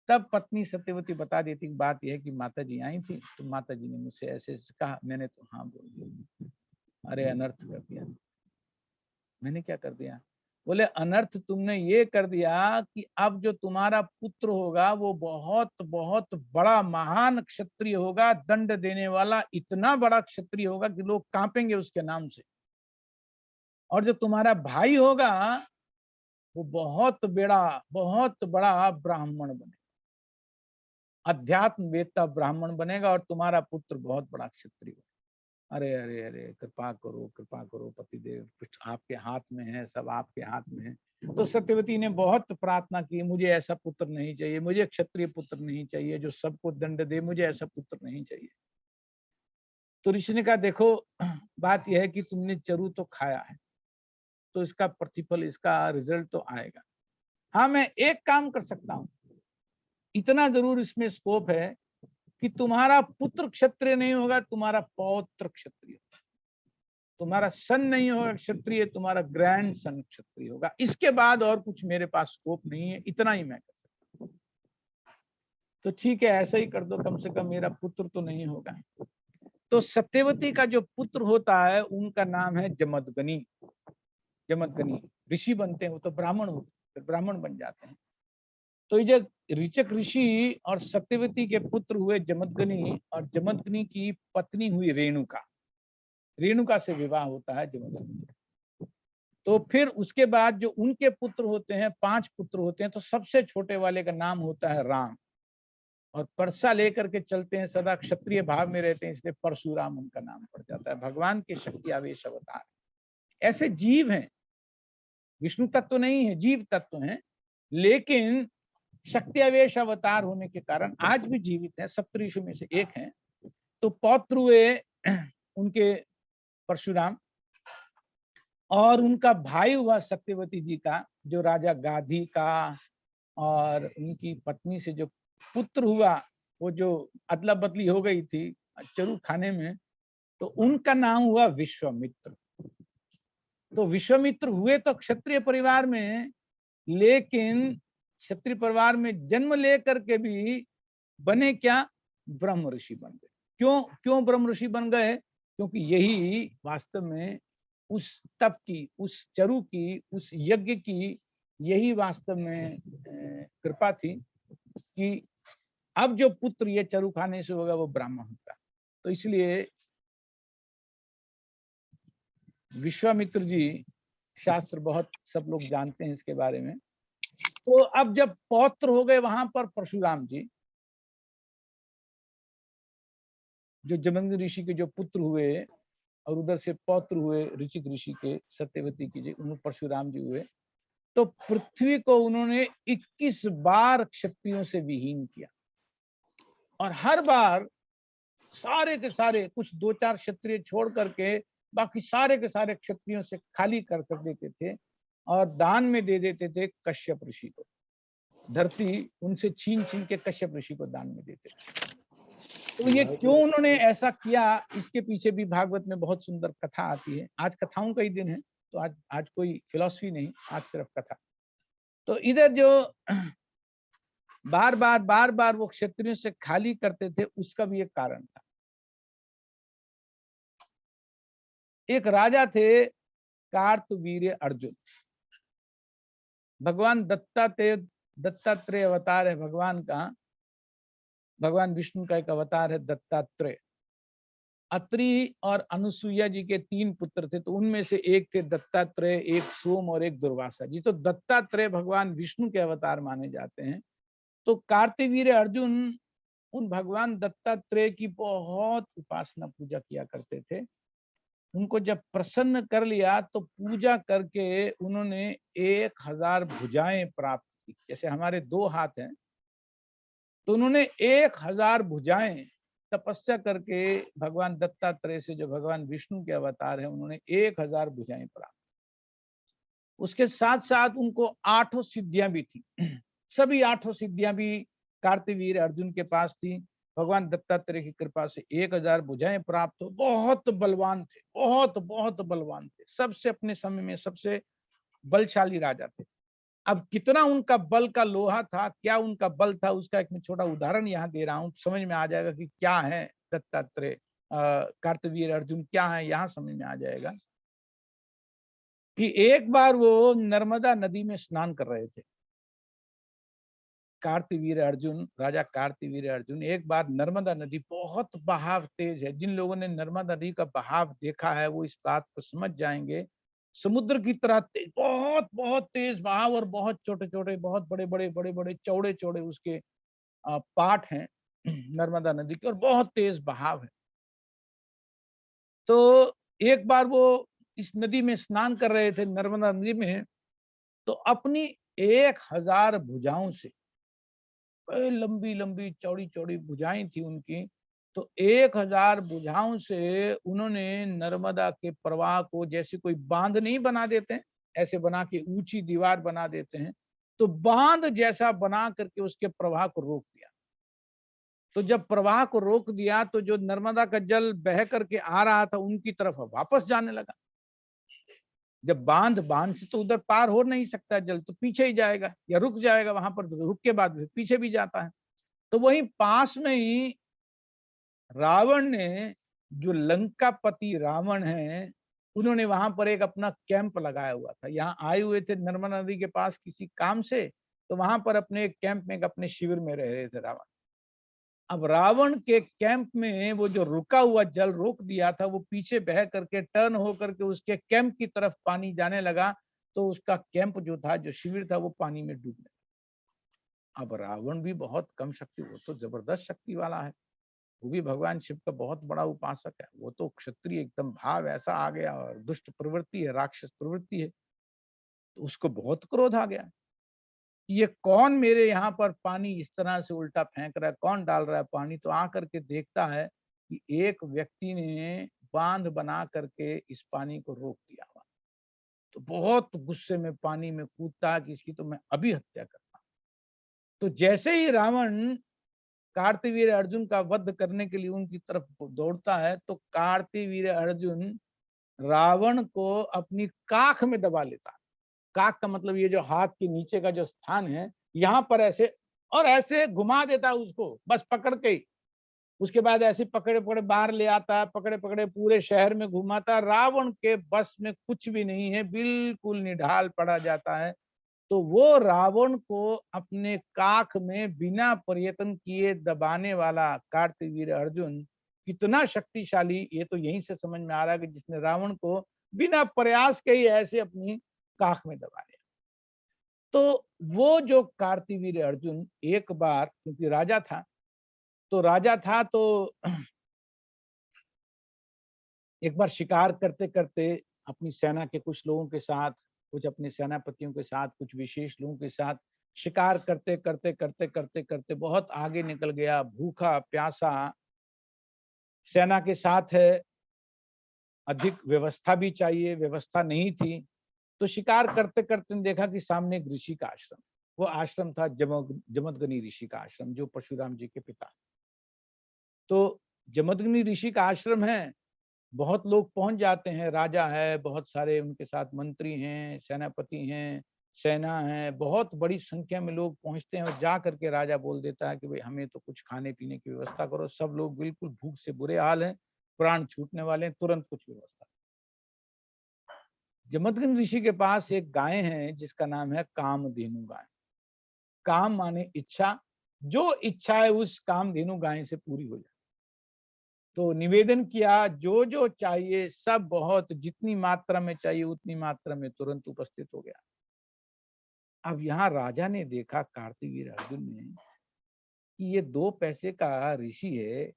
S1: तब पत्नी सत्यवती बता देती कि बात यह है कि माता जी आई थी, तो माता जी ने मुझसे ऐसे ऐसे कहा, मैंने तो हाँ बोल दिया। अरे अनर्थ कर दिया। मैंने क्या कर दिया? बोले अनर्थ तुमने ये कर दिया कि अब जो तुम्हारा पुत्र होगा वो बहुत बहुत बड़ा महान क्षत्रिय होगा, दंड देने वाला इतना बड़ा क्षत्रिय होगा कि लोग कांपेंगे उसके नाम से। और जो तुम्हारा भाई होगा वो बहुत बड़ा ब्राह्मण बनेगा, अध्यात्म वेत्ता ब्राह्मण बनेगा, और तुम्हारा पुत्र बहुत बड़ा क्षत्रिय। अरे अरे अरे कृपा करो पतिदेव, कुछ आपके हाथ में है, सब आपके हाथ में है। तो सत्यवती ने बहुत प्रार्थना की, मुझे ऐसा पुत्र नहीं चाहिए, मुझे क्षत्रिय पुत्र नहीं चाहिए जो सबको दंड दे, मुझे ऐसा पुत्र नहीं चाहिए। तो ऋषि ने कहा देखो बात यह है कि तुमने चरु तो खाया है, तो इसका प्रतिफल, इसका रिजल्ट तो आएगा। हाँ मैं एक काम कर सकता हूँ, इतना जरूर इसमें स्कोप है कि तुम्हारा पुत्र क्षत्रिय नहीं होगा, तुम्हारा पौत्र क्षत्रिय। तुम्हारा सन नहीं होगा क्षत्रिय, तुम्हारा ग्रैंड सन क्षत्रिय होगा। इसके बाद और कुछ मेरे पास स्कोप नहीं है, इतना ही मैं कर सकता हूँ। तो ठीक है, ऐसा ही कर दो, कम से कम मेरा पुत्र तो नहीं होगा। तो सत्यवती का जो पुत्र होता है उनका नाम है जमदग्नि। जमदग्नि ऋषि बनते हैं, वो तो ब्राह्मण होते हैं, ब्राह्मण बन जाते हैं। तो ये जो ऋचक ऋषि और सत्यवती के पुत्र हुए जमदग्नि, और जमदग्नि की पत्नी हुई रेणुका। रेणुका से विवाह होता है जमदग्नि। तो फिर उसके बाद जो उनके पुत्र होते हैं, 5 पुत्र होते हैं, तो सबसे छोटे वाले का नाम होता है राम। और परसा लेकर के चलते हैं, सदा क्षत्रिय भाव में रहते हैं, इसलिए परशुराम उनका नाम पड़ जाता है। भगवान के शक्ति आवेश अवतार। ऐसे जीव हैं, विष्णु तत्व नहीं है, जीव तत्व हैं, लेकिन शक्ति आवेश अवतार होने के कारण आज भी जीवित है। सप्तऋषि में से एक हैं। तो पौत्र हुए उनके परशुराम, और उनका भाई हुआ सत्यवती जी का, जो राजा गाधी का, और उनकी पत्नी से जो पुत्र हुआ, वो जो अदला बदली हो गई थी चरु खाने में, तो उनका नाम हुआ विश्वामित्र। तो विश्वामित्र हुए तो क्षत्रिय परिवार में, लेकिन क्षत्रिय परिवार में जन्म लेकर के भी बने क्या, ब्रह्म ऋषि बन गए। क्यों क्यों ब्रह्म ऋषि बन गए? क्योंकि यही वास्तव में उस तप की, उस चरु की, उस यज्ञ की यही वास्तव में कृपा थी कि अब जो पुत्र ये चरु खाने से होगा वो ब्राह्मण होगा। तो इसलिए विश्वामित्र जी, शास्त्र बहुत सब लोग जानते हैं इसके बारे में। तो अब जब पौत्र हो गए वहां पर परशुराम जी, जो जमदग्नि ऋषि के जो पुत्र हुए, और उधर से पौत्र हुए ऋचिक ऋषि के, सत्यवती की जी, उन्होंने परशुराम जी हुए। तो पृथ्वी को उन्होंने 21 बार क्षत्रियों से विहीन किया, और हर बार सारे के सारे, कुछ 2-4 क्षत्रिय छोड़ करके बाकी सारे के सारे क्षत्रियों से खाली कर देते थे, और दान में दे देते थे कश्यप ऋषि को। धरती उनसे छीन छीन के कश्यप ऋषि को दान में देते थे। तो ये क्यों उन्होंने ऐसा किया, इसके पीछे भी भागवत में बहुत सुंदर कथा आती है। आज कथाओं का ही दिन है, तो आज कोई फिलॉसफी नहीं, आज सिर्फ कथा। तो इधर जो बार बार वो क्षत्रियों से खाली करते थे, उसका भी एक कारण था। एक राजा थे कार्तवीर्य अर्जुन। भगवान दत्तात्रेय अवतार है भगवान का, भगवान विष्णु का एक अवतार है दत्तात्रेय। अत्रि और अनुसुईया जी के 3 पुत्र थे, तो उनमें से एक थे दत्तात्रेय, एक सोम और एक दुर्वासा जी। तो दत्तात्रेय भगवान विष्णु के अवतार माने जाते हैं। तो कार्तवीर्य अर्जुन उन भगवान दत्तात्रेय की बहुत उपासना पूजा किया करते थे। उनको जब प्रसन्न कर लिया तो पूजा करके उन्होंने 1000 भुजाएं प्राप्त की। जैसे हमारे 2 हाथ हैं, तो उन्होंने 1000 भुजाएं तपस्या करके भगवान दत्तात्रेय से, जो भगवान विष्णु के अवतार है, उन्होंने 1000 भुजाएं प्राप्त। उसके साथ साथ उनको 8 सिद्धियां भी थी। सभी 8 सिद्धियां भी कार्तवीर्य अर्जुन के पास थी। भगवान दत्तात्रेय की कृपा से 1000 भुजाएं प्राप्त हो। बहुत बलवान थे, बहुत बहुत बलवान थे, सबसे अपने समय में सबसे बलशाली राजा थे। अब कितना उनका बल का लोहा था, क्या उनका बल था, उसका एक मैं छोटा उदाहरण यहाँ दे रहा हूँ, समझ में आ जाएगा कि क्या है दत्तात्रेय, कार्तवीर्य अर्जुन क्या है, यहाँ समझ में आ जाएगा। कि एक बार वो नर्मदा नदी में स्नान कर रहे थे, कार्तवीर्य अर्जुन, राजा कार्तवीर्य अर्जुन। एक बार नर्मदा नदी, बहुत बहाव तेज है, जिन लोगों ने नर्मदा नदी का बहाव देखा है वो इस बात को समझ जाएंगे। समुद्र की तरह तेज, बहुत बहुत तेज बहाव, और बहुत छोटे छोटे, बहुत बड़े बड़े बड़े बड़े चौड़े चौड़े उसके पाट हैं नर्मदा नदी के, और बहुत तेज बहाव है। तो एक बार वो इस नदी में स्नान कर रहे थे, नर्मदा नदी में, तो अपनी 1000 भुजाओं से, लंबी लंबी चौड़ी चौड़ी भुजाएं थी उनकी, तो 1000 भुजाओं से उन्होंने नर्मदा के प्रवाह को, जैसे कोई बांध नहीं बना देते हैं, ऐसे बना के ऊंची दीवार बना देते हैं, तो बांध जैसा बना करके उसके प्रवाह को रोक दिया। तो जब प्रवाह को रोक दिया तो जो नर्मदा का जल बह करके आ रहा था उनकी तरफ वापस जाने लगा। जब बांध बांध से तो उधर पार हो नहीं सकता जल, तो पीछे ही जाएगा या रुक जाएगा, वहां पर रुक के बाद पीछे भी जाता है। तो वहीं पास में ही रावण ने, जो लंकापति रावण है, उन्होंने वहां पर एक अपना कैंप लगाया हुआ था। यहाँ आए हुए थे नर्मदा नदी के पास किसी काम से, तो वहां पर अपने एक कैंप में, एक अपने शिविर में रह रहे थे रावण। अब रावण के कैंप में वो जो रुका हुआ जल रोक दिया था, वो पीछे बह करके टर्न हो करके उसके कैंप की तरफ पानी जाने लगा, तो उसका कैंप जो था, जो शिविर था, वो पानी में डूबने लगा। अब रावण भी बहुत कम शक्ति, वो तो जबरदस्त शक्ति वाला है, वो भी भगवान शिव का बहुत बड़ा उपासक है। वो तो क्षत्रिय एकदम भाव ऐसा आ गया, और दुष्ट प्रवृत्ति है, राक्षस प्रवृत्ति है। तो उसको बहुत क्रोध आ गया, ये कौन मेरे यहाँ पर पानी इस तरह से उल्टा फेंक रहा है, कौन डाल रहा है पानी। तो आकर के देखता है कि एक व्यक्ति ने बांध बना करके इस पानी को रोक दिया हुआ। तो बहुत गुस्से में पानी में कूदता है कि इसकी तो मैं अभी हत्या करता हूं। तो जैसे ही रावण कार्तवीर्य अर्जुन का वध करने के लिए उनकी तरफ दौड़ता है, तो कार्तवीर्य अर्जुन रावण को अपनी काख में दबा लेता है। काख का मतलब ये जो हाथ के नीचे का जो स्थान है, यहाँ पर ऐसे और ऐसे घुमा देता है उसको, बस पकड़ के ही। उसके बाद ऐसे पकड़े पकड़े बाहर ले आता है, पकड़े पकड़े पूरे शहर में घुमाता है। रावण के बस में कुछ भी नहीं है, बिल्कुल निढाल पड़ा जाता है। तो वो रावण को अपने काख में बिना प्रयत्न किए दबाने वाला कार्तवीर्य अर्जुन कितना शक्तिशाली, ये तो यहीं से समझ में आ रहा है कि जिसने रावण को बिना प्रयास के ही ऐसे अपनी काख में दबा लिया। तो वो जो कार्तवीर्य अर्जुन एक बार, क्योंकि राजा था, तो एक बार शिकार करते करते अपनी सेना के कुछ लोगों के साथ, कुछ अपने सेनापतियों के साथ, कुछ विशेष लोगों के साथ शिकार करते करते करते करते करते बहुत आगे निकल गया, भूखा प्यासा, सेना के साथ है, अधिक व्यवस्था भी चाहिए, व्यवस्था नहीं थी। तो शिकार करते करते ने देखा कि सामने एक ऋषि का आश्रम, वो आश्रम था जमदग्नि ऋषि का आश्रम, जो परशुराम जी के पिता। तो जमदग्नि ऋषि का आश्रम है, बहुत लोग पहुंच जाते हैं, राजा है, बहुत सारे उनके साथ मंत्री हैं, सेनापति हैं, सेना है, बहुत बड़ी संख्या में लोग पहुंचते हैं। और जा करके राजा बोल देता है कि भाई हमें तो कुछ खाने पीने की व्यवस्था करो। सब लोग बिल्कुल भूख से बुरे हाल हैं, प्राण छूटने वाले हैं, तुरंत कुछ व्यवस्था। जमदग्नि ऋषि के पास एक गाय है जिसका नाम है कामधेनु गाय। काम माने इच्छा, जो इच्छा है उस कामधेनु गाय से पूरी हो जाए। तो निवेदन किया, जो जो चाहिए सब, बहुत जितनी मात्रा में चाहिए उतनी मात्रा में तुरंत उपस्थित हो गया। अब यहाँ राजा ने देखा, कार्तवीर्य अर्जुन ने, कि ये 2 पैसे का ऋषि है,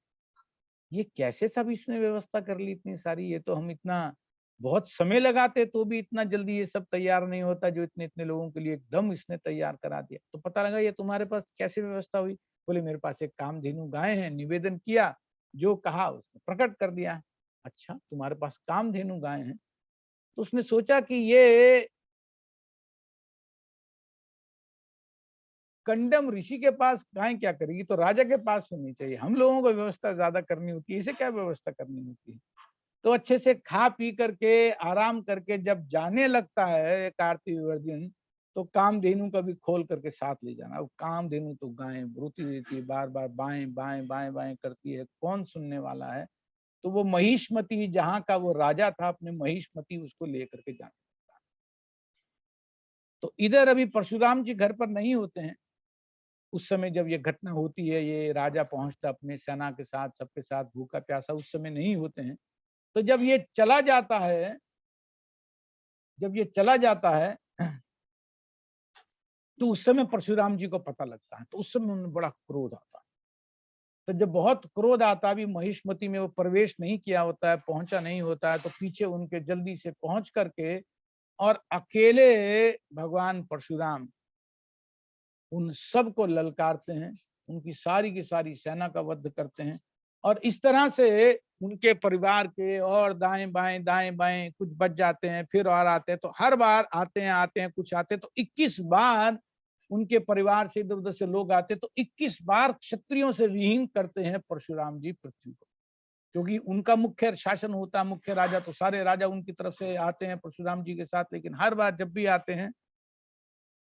S1: ये कैसे सब इसने व्यवस्था कर ली इतनी सारी। ये तो हम इतना बहुत समय लगाते तो भी इतना जल्दी ये सब तैयार नहीं होता, जो इतने इतने लोगों के लिए एकदम इसने तैयार करा दिया। तो पता लगा ये तुम्हारे पास कैसे व्यवस्था हुई। बोले मेरे पास एक कामधेनु गाय है, निवेदन किया, जो कहा उसने प्रकट कर दिया। अच्छा, तुम्हारे पास कामधेनु गाय है। तो उसने सोचा कि ये कंडम ऋषि के पास गाय क्या करेगी, तो राजा के पास होनी चाहिए, हम लोगों को व्यवस्था ज्यादा करनी होती है, इसे क्या व्यवस्था करनी होती है। तो अच्छे से खा पी करके आराम करके जब जाने लगता है कार्तिक अर्जुन, तो कामधेनु का भी खोल करके साथ ले जाना। अब कामधेनु तो गाय रोती रहती है, बार बार बाएं बाएं बाएं बाएं करती है, कौन सुनने वाला है। तो वो महिष्मति, जहाँ का वो राजा था, अपने महिष्मति उसको लेकर के जाने लगता है। तो इधर अभी परशुराम जी घर पर नहीं होते हैं। उस समय जब ये घटना होती है, ये राजा पहुंचता अपने सेना के साथ, सबके साथ भूखा प्यासा, उस समय नहीं होते हैं। तो जब ये चला जाता है, जब ये चला जाता है, तो उस समय परशुराम जी को पता लगता है। तो उस समय उन्हें बड़ा क्रोध आता है। तो जब बहुत क्रोध आता, भी महिष्मति में वो प्रवेश नहीं किया होता है, पहुंचा नहीं होता है, तो पीछे उनके जल्दी से पहुंच करके और अकेले भगवान परशुराम उन सबको ललकारते हैं, उनकी सारी की सारी सेना का वध करते हैं। और इस तरह से उनके परिवार के और दाएं बाएं कुछ बच जाते हैं, फिर और आते हैं। तो हर बार आते हैं कुछ आते हैं, तो 21 बार उनके परिवार से इधर उधर से लोग आते, तो 21 बार क्षत्रियों से विहीन करते हैं परशुराम जी पृथ्वी को, क्योंकि उनका मुख्य शासन होता है, मुख्य राजा, तो सारे राजा उनकी तरफ से आते हैं परशुराम जी के साथ, लेकिन हर बार जब भी आते हैं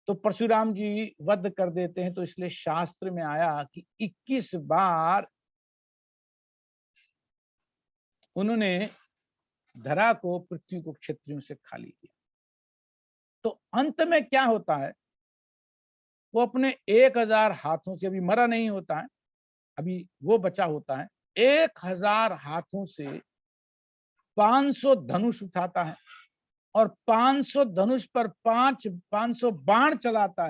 S1: तो परशुराम जी वध कर देते हैं। तो इसलिए शास्त्र में आया कि 21 बार उन्होंने धरा को, पृथ्वी को क्षत्रियों से खाली किया। तो अंत में क्या होता है, वो अपने 1000 हाथों से, अभी मरा नहीं होता है, अभी वो बचा होता है, 1000 हाथों से 500 धनुष उठाता है और 500 धनुष पर 500 बाण चढ़ाता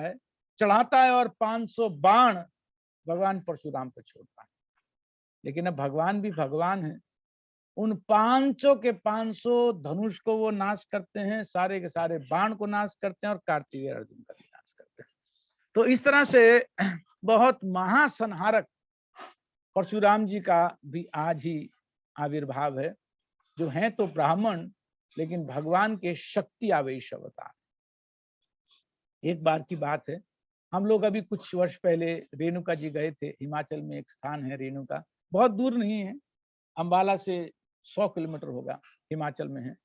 S1: है और 500 बाण भगवान परशुराम पर छोड़ता है। लेकिन अब भगवान भी भगवान है, उन 500 के 500 धनुष को वो नाश करते हैं, सारे के सारे बाण को नाश करते हैं और कार्तिकेय अर्जुन का भी नाश करते हैं। तो इस तरह से बहुत महासंहारक परशुराम जी का भी आज ही आविर्भाव है, जो हैं तो ब्राह्मण लेकिन भगवान के शक्ति आवेश अवतार। एक बार की बात है, हम लोग अभी कुछ वर्ष पहले रेणुका जी गए थे। हिमाचल में एक स्थान है रेणुका, बहुत दूर नहीं है, अंबाला से 100 किलोमीटर होगा, हिमाचल में है।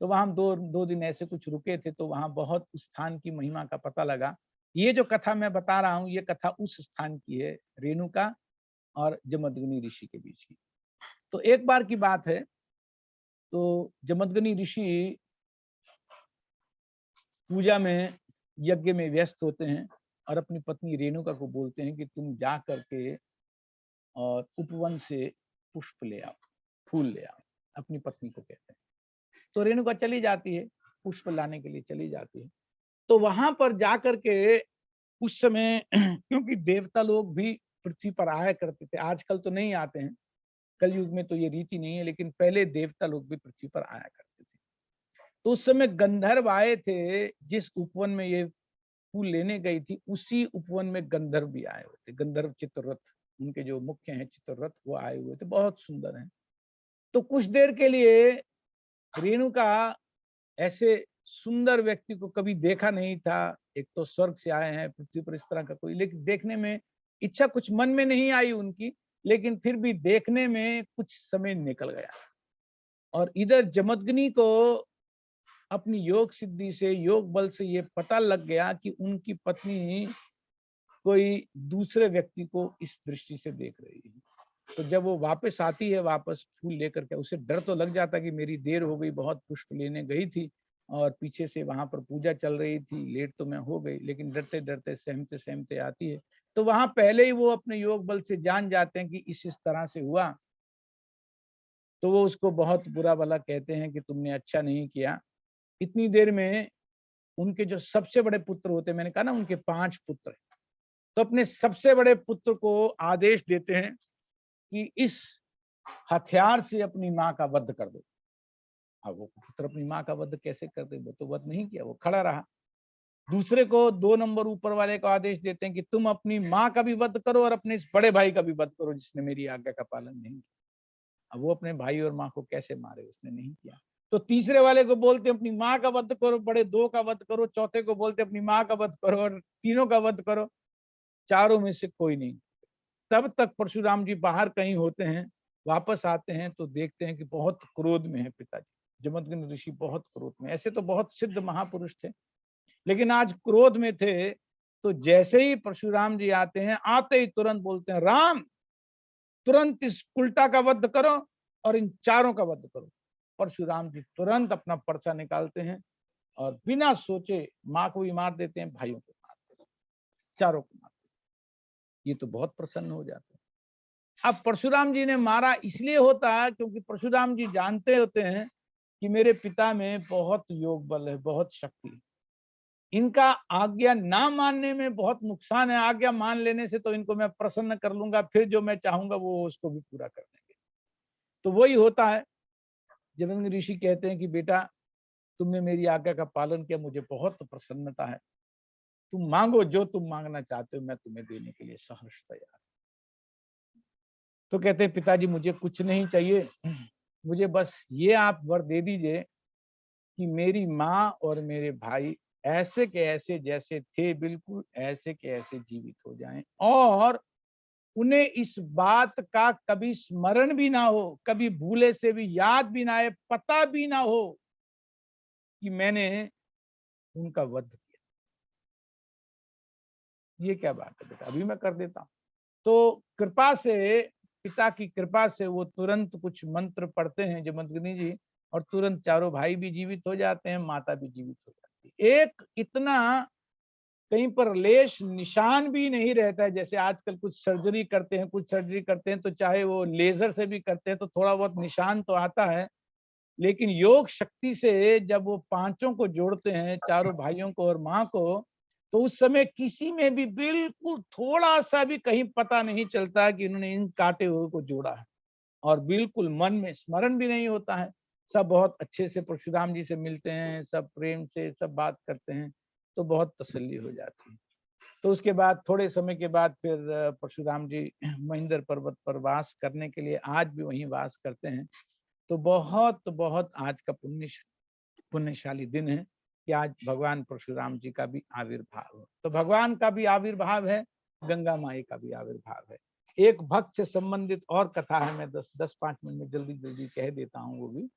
S1: तो वहां हम दो दिन ऐसे कुछ रुके थे, तो वहां बहुत उस स्थान की महिमा का पता लगा। ये जो कथा मैं बता रहा हूँ, ये कथा उस स्थान की है, रेणुका और जमदग्नि ऋषि के बीच की। तो एक बार की बात है, तो जमदग्नि ऋषि पूजा में, यज्ञ में व्यस्त होते हैं और अपनी पत्नी रेणुका को बोलते हैं कि तुम जा करके और उपवन से पुष्प ले आओ, फूल ले आओ, अपनी पत्नी को कहते हैं। तो रेणुका चली जाती है, पुष्प लाने के लिए चली जाती है। तो वहां पर जाकर के उस समय क्योंकि देवता लोग भी पृथ्वी पर आया करते थे, आजकल तो नहीं आते हैं, कलयुग में तो ये रीति नहीं है, लेकिन पहले देवता लोग भी पृथ्वी पर आया करते थे। तो उस समय गंधर्व आए थे, जिस उपवन में ये फूल लेने गई थी, उसी उपवन में गंधर्व भी आए हुए थे। गंधर्व चित्ररथ, उनके जो मुख्य हैं चित्ररथ, वो आए हुए थे, बहुत सुंदर हैं। तो कुछ देर के लिए रेणुका ऐसे सुंदर व्यक्ति को कभी देखा नहीं था, एक तो स्वर्ग से आए हैं पृथ्वी पर, इस तरह का कोई, लेकिन देखने में इच्छा कुछ मन में नहीं आई उनकी, लेकिन फिर भी देखने में कुछ समय निकल गया। और इधर जमदग्नि को अपनी योग सिद्धि से, योग बल से ये पता लग गया कि उनकी पत्नी कोई दूसरे व्यक्ति को इस दृष्टि से देख रही है। तो जब वो वापस आती है, वापस फूल लेकर के, उसे डर तो लग जाता कि मेरी देर हो गई, बहुत पुष्प लेने गई थी और पीछे से वहां पर पूजा चल रही थी, लेट तो मैं हो गई, लेकिन डरते डरते सहमते सहमते आती है। तो वहां पहले ही वो अपने योग बल से जान जाते हैं कि इस तरह से हुआ। तो वो उसको बहुत बुरा भला कहते हैं कि तुमने अच्छा नहीं किया। इतनी देर में उनके जो सबसे बड़े पुत्र होते हैं, मैंने कहा ना उनके 5 पुत्र हैं, तो अपने सबसे बड़े पुत्र को आदेश देते हैं कि इस हथियार से अपनी माँ का वध कर दो। अब वो पुत्र अपनी माँ का वध कैसे कर दे, वो तो वध नहीं किया, वो खड़ा रहा। दूसरे को 2 नंबर ऊपर वाले को आदेश देते हैं कि तुम अपनी माँ का भी वध करो और अपने इस बड़े भाई का भी वध करो जिसने मेरी आज्ञा का पालन नहीं किया। अब वो अपने भाई और माँ को कैसे मारे, उसने नहीं किया। तो तीसरे वाले को बोलते अपनी माँ का वध करो, बड़े 2 का वध करो, चौथे को बोलते अपनी माँ का वध करो और तीनों का वध करो। चारों में से कोई नहीं। तब तक परशुराम जी बाहर कहीं होते हैं, वापस आते हैं तो देखते हैं कि बहुत क्रोध में है पिताजी। जमदग्नि ऋषि बहुत क्रोध में, ऐसे तो बहुत सिद्ध महापुरुष थे, लेकिन आज क्रोध में थे। तो जैसे ही परशुराम जी आते हैं, आते ही तुरंत बोलते हैं, राम तुरंत इस उल्टा का वध करो और इन चारों का वध करो। परशुराम जी तुरंत अपना पर्चा निकालते हैं और बिना सोचे माँ को भी मार देते हैं, भाइयों को मार देते हैं, चारों को मार देते हैं। ये तो बहुत प्रसन्न हो जाते हैं। अब परशुराम जी ने मारा इसलिए होता है क्योंकि परशुराम जी जानते होते हैं कि मेरे पिता में बहुत योग बल है, बहुत शक्ति है। इनका आज्ञा ना मानने में बहुत नुकसान है, आज्ञा मान लेने से तो इनको मैं प्रसन्न कर लूंगा, फिर जो मैं चाहूंगा वो उसको भी पूरा कर देंगे। तो वही होता है। जमदग्नि ऋषि कहते हैं कि बेटा तुमने मेरी आज्ञा का पालन किया, मुझे बहुत प्रसन्नता है, तुम मांगो जो तुम मांगना चाहते हो, मैं तुम्हें देने के लिए सहर्ष तैयार। तो कहते हैं पिताजी मुझे कुछ नहीं चाहिए, मुझे बस ये आप वर दे दीजिए कि मेरी माँ और मेरे भाई ऐसे के ऐसे जैसे थे बिल्कुल ऐसे के ऐसे जीवित हो जाएं, और उन्हें इस बात का कभी स्मरण भी ना हो, कभी भूले से भी याद भी ना आए, पता भी ना हो कि मैंने उनका वध किया। ये क्या बात है बेटा, अभी मैं कर देता हूं। तो कृपा से, पिता की कृपा से वो तुरंत कुछ मंत्र पढ़ते हैं जमदग्नि जी, और तुरंत चारों भाई भी जीवित हो जाते हैं, माता भी जीवित हो जाती है। एक इतना कहीं पर लेश निशान भी नहीं रहता है। जैसे आजकल कुछ सर्जरी करते हैं, कुछ सर्जरी करते हैं तो चाहे वो लेजर से भी करते हैं तो थोड़ा बहुत निशान तो आता है, लेकिन योग शक्ति से जब वो पांचों को जोड़ते हैं, चारों भाइयों को और माँ को, तो उस समय किसी में भी बिल्कुल थोड़ा सा भी कहीं पता नहीं चलता कि इन्होंने इन काटे हुए को जोड़ा है, और बिल्कुल मन में स्मरण भी नहीं होता है। सब बहुत अच्छे से परशुराम जी से मिलते हैं, सब प्रेम से सब बात करते हैं, तो बहुत तसल्ली हो जाती है। तो उसके बाद थोड़े समय के बाद फिर परशुराम जी महेंद्र पर्वत पर वास करने के लिए आज भी वहीं वास करते हैं। तो बहुत बहुत आज का पुण्यशाली दिन है कि आज भगवान परशुराम जी का भी आविर्भाव है। तो भगवान का भी आविर्भाव है, गंगा माई का भी आविर्भाव है। एक भक्त से संबंधित और कथा है, मैं 10-5 मिनट में जल्दी जल्दी कह देता हूँ वो भी।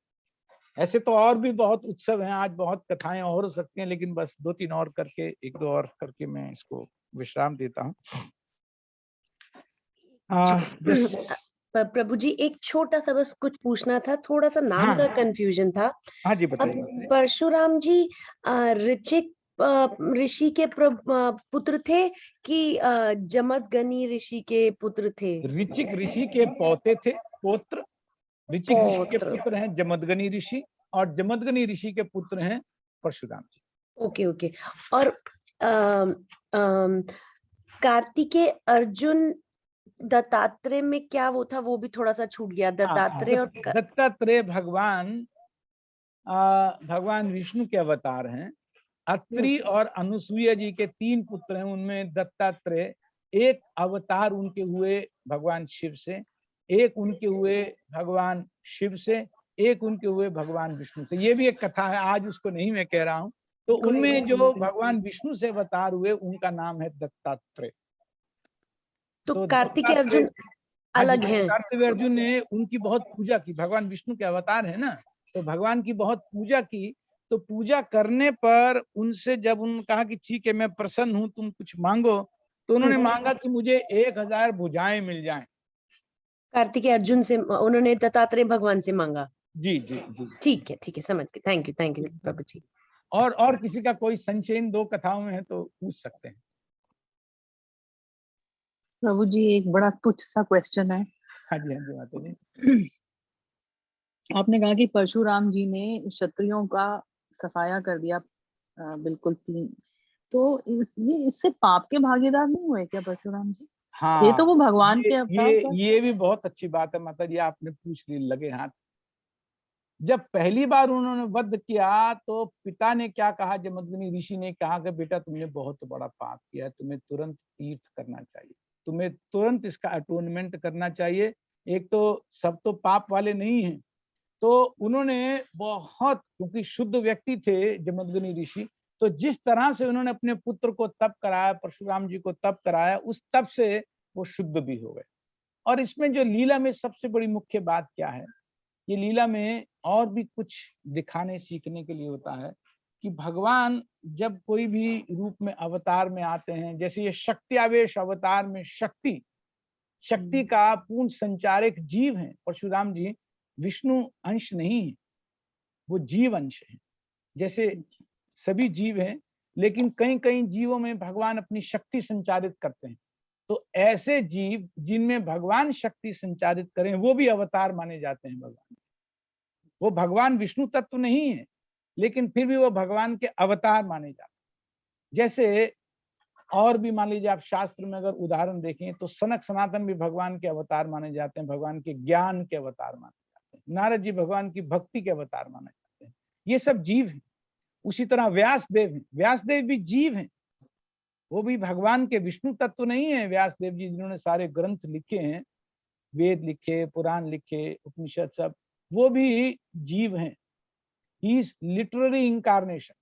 S1: ऐसे तो और भी बहुत उत्सव हैं, आज बहुत कथाएं और हो सकती हैं, लेकिन बस 2-3 और करके, 1-2 और करके मैं इसको विश्राम देता हूँ।
S2: प्रभु जी एक छोटा सा बस कुछ पूछना था, थोड़ा सा नाम का कंफ्यूजन था।
S1: हाँ जी
S2: अब
S1: बताइए।
S2: परशुराम जी ऋचिक ऋषि के पुत्र थे कि जमदग्नि ऋषि के पुत्र थे?
S1: ऋचिक ऋषि के पौते थे, पोत्र। ऋचिक ऋषि के पुत्र हैं जमदग्नि ऋषि, और जमदग्नि ऋषि के पुत्र हैं परशुराम जी।
S2: Okay okay. और कार्तिकेय अर्जुन दत्तात्रेय में क्या वो था, वो भी थोड़ा सा छूट गया। दत्तात्रेय और
S1: दत्तात्रेय भगवान विष्णु के अवतार हैं। अत्रि और अनुसुईया जी के 3 पुत्र हैं, उनमें दत्तात्रेय एक अवतार उनके हुए भगवान शिव से, एक उनके हुए भगवान शिव से, एक उनके हुए भगवान विष्णु से। ये भी एक कथा है, आज उसको नहीं मैं कह रहा हूँ। तो उनमें जो भगवान विष्णु से अवतार हुए उनका नाम है दत्तात्रेय।
S2: तो कार्तिकेय अर्जुन अलग हैं।
S1: कार्तिकेय अर्जुन ने उनकी बहुत पूजा की, भगवान विष्णु के अवतार है ना, तो भगवान की बहुत पूजा की। तो पूजा करने पर उनसे जब उन्होंने कहा कि ठीक है मैं प्रसन्न हूं, तुम कुछ मांगो, तो उन्होंने मांगा कि मुझे 1000 भुजाएं मिल जाएं।
S2: कार्तिकेय अर्जुन से उन्होंने दत्तात्रेय भगवान से मांगा।
S1: जी जी जी,
S2: ठीक है समझ गए। थैंक यू प्रभु जी।
S1: और किसी का कोई संशय इन 2 कथाओं में है तो पूछ सकते हैं।
S3: प्रभु जी एक बड़ा तुच्छ सा क्वेश्चन है।
S1: हाँ जी माता जी।
S3: आपने कहा कि परशुराम जी ने क्षत्रियों का सफाया कर दिया, बिल्कुल 3। तो इससे पाप के भागीदार नहीं हुए क्या परशुराम जी?
S1: हाँ,
S3: थे तो वो भगवान के अवतार पर।
S1: ये भी बहुत अच्छी बात है माता जी, आपने पूछ ली लगे हाथ। जब पहली बार उन्होंने वध किया तो पिता ने क्या कहा, जमदग्नि ऋषि ने कहा कि बेटा तुमने बहुत बड़ा पाप किया है, तुम्हें तुरंत तीर्थ करना चाहिए, तुम्हें तुरंत इसका अटोनमेंट करना चाहिए। एक तो सब तो पाप वाले नहीं हैं, तो उन्होंने बहुत, क्योंकि शुद्ध व्यक्ति थे जमदग्नि ऋषि, तो जिस तरह से उन्होंने अपने पुत्र को तप कराया, परशुराम जी को तप कराया, उस तप से वो शुद्ध भी हो गए। और इसमें जो लीला में सबसे बड़ी मुख्य बात क्या है, ये लीला में और भी कुछ दिखाने सीखने के लिए होता है कि भगवान जब कोई भी रूप में अवतार में आते हैं, जैसे ये शक्ति आवेश अवतार में शक्ति का पूर्ण संचारक जीव है परशुराम जी, विष्णु अंश नहीं है, वो जीव अंश है। जैसे सभी जीव हैं, लेकिन कई कई जीवों में भगवान अपनी शक्ति संचारित करते हैं। तो ऐसे जीव जिनमें भगवान शक्ति संचारित करें वो भी अवतार माने जाते हैं भगवान। वो भगवान विष्णु तत्व नहीं है, लेकिन फिर भी वो भगवान के अवतार माने जाते हैं। जैसे और भी मान लीजिए आप शास्त्र में अगर उदाहरण देखें तो सनक सनातन भी भगवान के अवतार माने जाते हैं, भगवान के ज्ञान के अवतार माने जाते हैं। नारद जी भगवान की भक्ति के अवतार माने जाते हैं। ये सब जीव हैं। उसी तरह व्यासदेव हैं, व्यासदेव भी जीव हैं, वो भी भगवान के विष्णु तत्व नहीं है। व्यासदेव जी जिन्होंने सारे ग्रंथ लिखे हैं, वेद लिखे, पुराण लिखे, उपनिषद सब, वो भी जीव हैं। He is literary incarnation.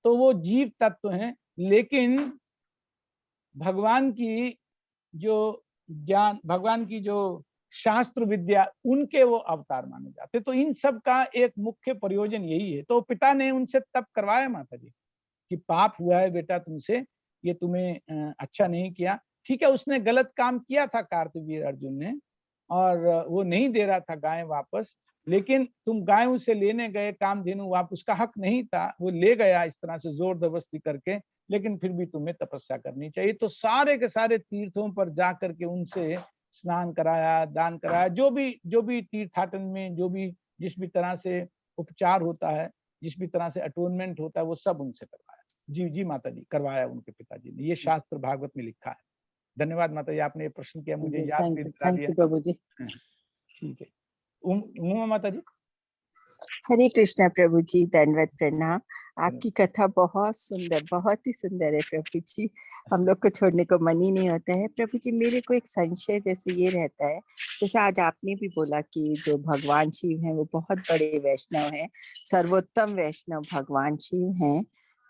S1: तो वो जीव तत्व हैं, लेकिन भगवान की जो ज्ञान, भगवान की जो शास्त्र विद्या, उनके वो अवतार माने जाते। तो इन सब का एक मुख्य प्रयोजन यही है। तो पिता ने उनसे तप करवाया माता जी कि पाप हुआ है बेटा तुमसे, ये तुम्हें अच्छा नहीं किया। ठीक है, उसने गलत काम किया था कार्तवीर अर्जुन ने, और वो नहीं दे रहा था गाय वापस, लेकिन तुम गाय उसे लेने गए, कामधेनु वापस, उसका हक नहीं था, वो ले गया इस तरह से जोर जबरदस्ती करके, लेकिन फिर भी तुम्हें तपस्या करनी चाहिए। तो सारे के सारे तीर्थों पर जा करके उनसे स्नान कराया, दान कराया, जो भी तीर्थाटन में जो भी जिस भी तरह से उपचार होता है, जिस भी तरह से अटोनमेंट होता है, वो सब उनसे करवाया। जी जी माता जी, करवाया उनके पिताजी ने, ये शास्त्र भागवत में लिखा है। धन्यवाद माता जी, आपने ये प्रश्न किया, मुझे
S3: जी,
S1: याद भी दिला
S3: थैंक
S1: दिया।
S3: यू प्रभु जी।
S1: हाँ, ठीक है। उमा माता जी।
S4: हरे कृष्णा प्रभु जी, दंडवत प्रणाम। आपकी कथा बहुत सुंदर, बहुत ही सुंदर है प्रभु जी। हम लोग को छोड़ने को मन ही नहीं होता है प्रभु जी। मेरे को एक संशय जैसे ये रहता है, जैसे आज आपने भी बोला कि जो भगवान शिव हैं वो बहुत बड़े वैष्णव हैं, सर्वोत्तम वैष्णव भगवान शिव हैं।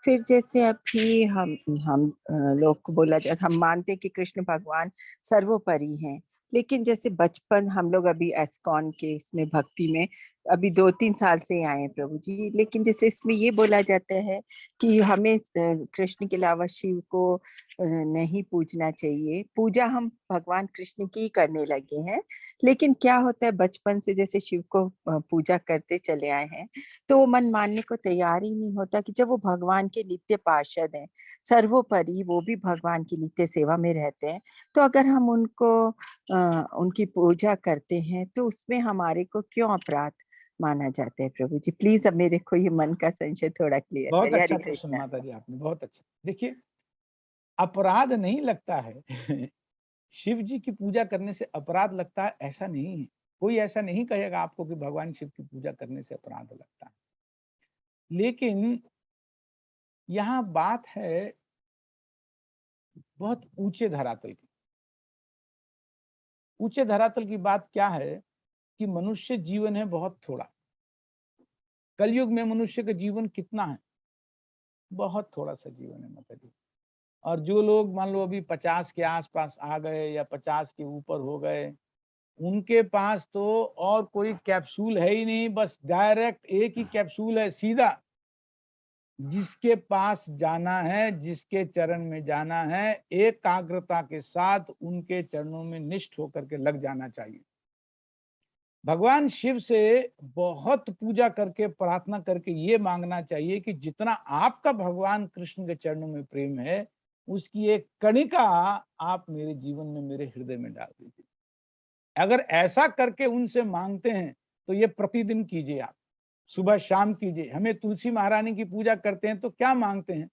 S4: फिर जैसे अभी हम लोग को बोला जाता, हम मानते कि कृष्ण भगवान सर्वोपरि हैं, लेकिन जैसे बचपन हम लोग अभी एस्कॉन के इसमें भक्ति में अभी 2-3 साल से आए हैं प्रभु जी, लेकिन जैसे इसमें ये बोला जाता है कि हमें कृष्ण के अलावा शिव को नहीं पूजना चाहिए। पूजा हम भगवान कृष्ण की करने लगे हैं, लेकिन क्या होता है बचपन से जैसे शिव को पूजा करते चले आए हैं, तो वो मन मानने को तैयार ही नहीं होता कि जब वो भगवान के नित्य पार्षद हैं, सर्वोपरि वो भी भगवान की नित्य सेवा में रहते हैं, तो अगर हम उनको उनकी पूजा करते हैं तो उसमें हमारे को क्यों अपराध माना जाता है प्रभु जी? प्लीज अब मेरे को ये मन का संशय थोड़ा क्लियर
S1: बहुत
S4: करिए।
S1: अच्छा
S4: हरे
S1: प्रश्न
S4: कृष्णा।
S1: माता जी आपने, बहुत अच्छा। देखिए, अपराध नहीं लगता है शिव जी की पूजा करने से अपराध लगता है, ऐसा नहीं है। कोई ऐसा नहीं कहेगा आपको कि भगवान शिव की पूजा करने से अपराध लगता है। लेकिन यहाँ बात है बहुत ऊंचे धरातल की। ऊंचे धरातल की बात क्या है कि मनुष्य जीवन है बहुत थोड़ा। कलयुग में मनुष्य का जीवन कितना है? बहुत थोड़ा सा जीवन है माता जी। और जो लोग मान लो अभी 50 के आसपास आ गए या 50 के ऊपर हो गए, उनके पास तो और कोई कैप्सूल है ही नहीं, बस डायरेक्ट एक ही कैप्सूल है, सीधा जिसके पास जाना है, जिसके चरण में जाना है, एकाग्रता के साथ उनके चरणों में निष्ठ होकर के लग जाना चाहिए। भगवान शिव से बहुत पूजा करके, प्रार्थना करके ये मांगना चाहिए कि जितना आपका भगवान कृष्ण के चरणों में प्रेम है, उसकी एक कणिका आप मेरे जीवन में, मेरे हृदय में डाल दीजिए। अगर ऐसा करके उनसे मांगते हैं तो ये प्रतिदिन कीजिए, आप सुबह शाम कीजिए। हमें तुलसी महारानी की पूजा करते हैं तो क्या मांगते हैं?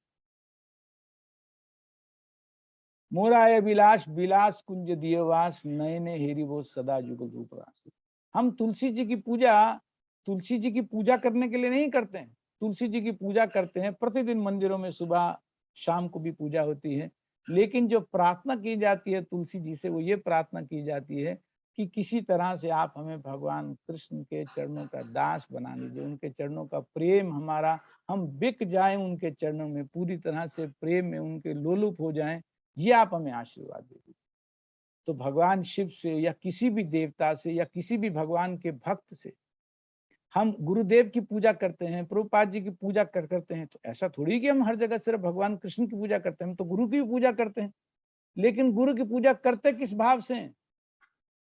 S1: मोराय विलास विलास कुंज दियवास, नयने हेरी वो सदा जुगल रूप रास। हम तुलसी जी की पूजा तुलसी जी की पूजा करने के लिए नहीं करते हैं। तुलसी जी की पूजा करते हैं, प्रतिदिन मंदिरों में सुबह शाम को भी पूजा होती है। लेकिन जो प्रार्थना की जाती है तुलसी जी से, वो ये प्रार्थना की जाती है कि किसी तरह से आप हमें भगवान कृष्ण के चरणों का दास बना लीजिए, उनके चरणों का प्रेम हमारा, हम बिक जाएं उनके चरणों में, पूरी तरह से प्रेम में उनके लोलुप हो जाएं, ये आप हमें आशीर्वाद दे दीजिए। तो भगवान शिव से या किसी भी देवता से या किसी भी भगवान के भक्त से हम गुरुदेव की पूजा करते हैं, प्रभुपाद जी की पूजा करते हैं, तो ऐसा थोड़ी कि हम हर जगह सिर्फ भगवान कृष्ण की पूजा करते हैं, हम तो गुरु की भी पूजा करते हैं। लेकिन गुरु की पूजा करते किस भाव से हैं?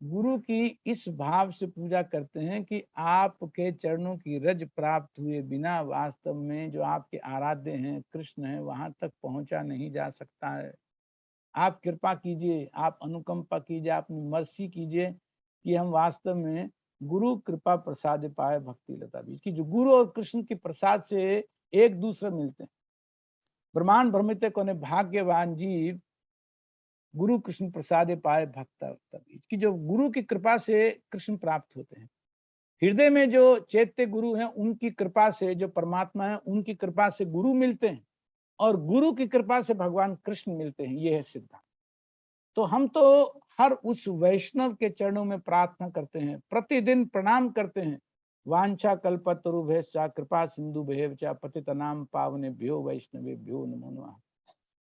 S1: गुरु की इस भाव से पूजा करते हैं कि आपके चरणों की रज प्राप्त हुए बिना वास्तव में जो आपके आराध्य हैं, कृष्ण हैं, वहां तक पहुंचा नहीं जा सकता है। आप कृपा कीजिए, आप अनुकंपा कीजिए, आप मर्सी कीजिए कि हम वास्तव में गुरु कृपा प्रसाद पाए भक्ति लता बीज की, जो गुरु और कृष्ण की प्रसाद से एक दूसरे मिलते हैं। ब्रह्मांड भ्रमित कोने भाग्यवान जीव, गुरु कृष्ण प्रसाद पाए भक्त लता बीज की, जो गुरु की कृपा से कृष्ण प्राप्त होते हैं। हृदय में जो चैत्य गुरु हैं, उनकी कृपा से जो परमात्मा है, उनकी कृपा से गुरु मिलते हैं, और गुरु की कृपा से भगवान कृष्ण मिलते हैं। ये है सिद्धांत। तो हम तो हर उस वैष्णव के चरणों में प्रार्थना करते हैं, प्रतिदिन प्रणाम करते हैं वांछा कल्पतरुभ्यश्च कृपा सिंधुभ्येव च पतितनां पावनेभ्यो वैष्णवेभ्यो नमो नमः।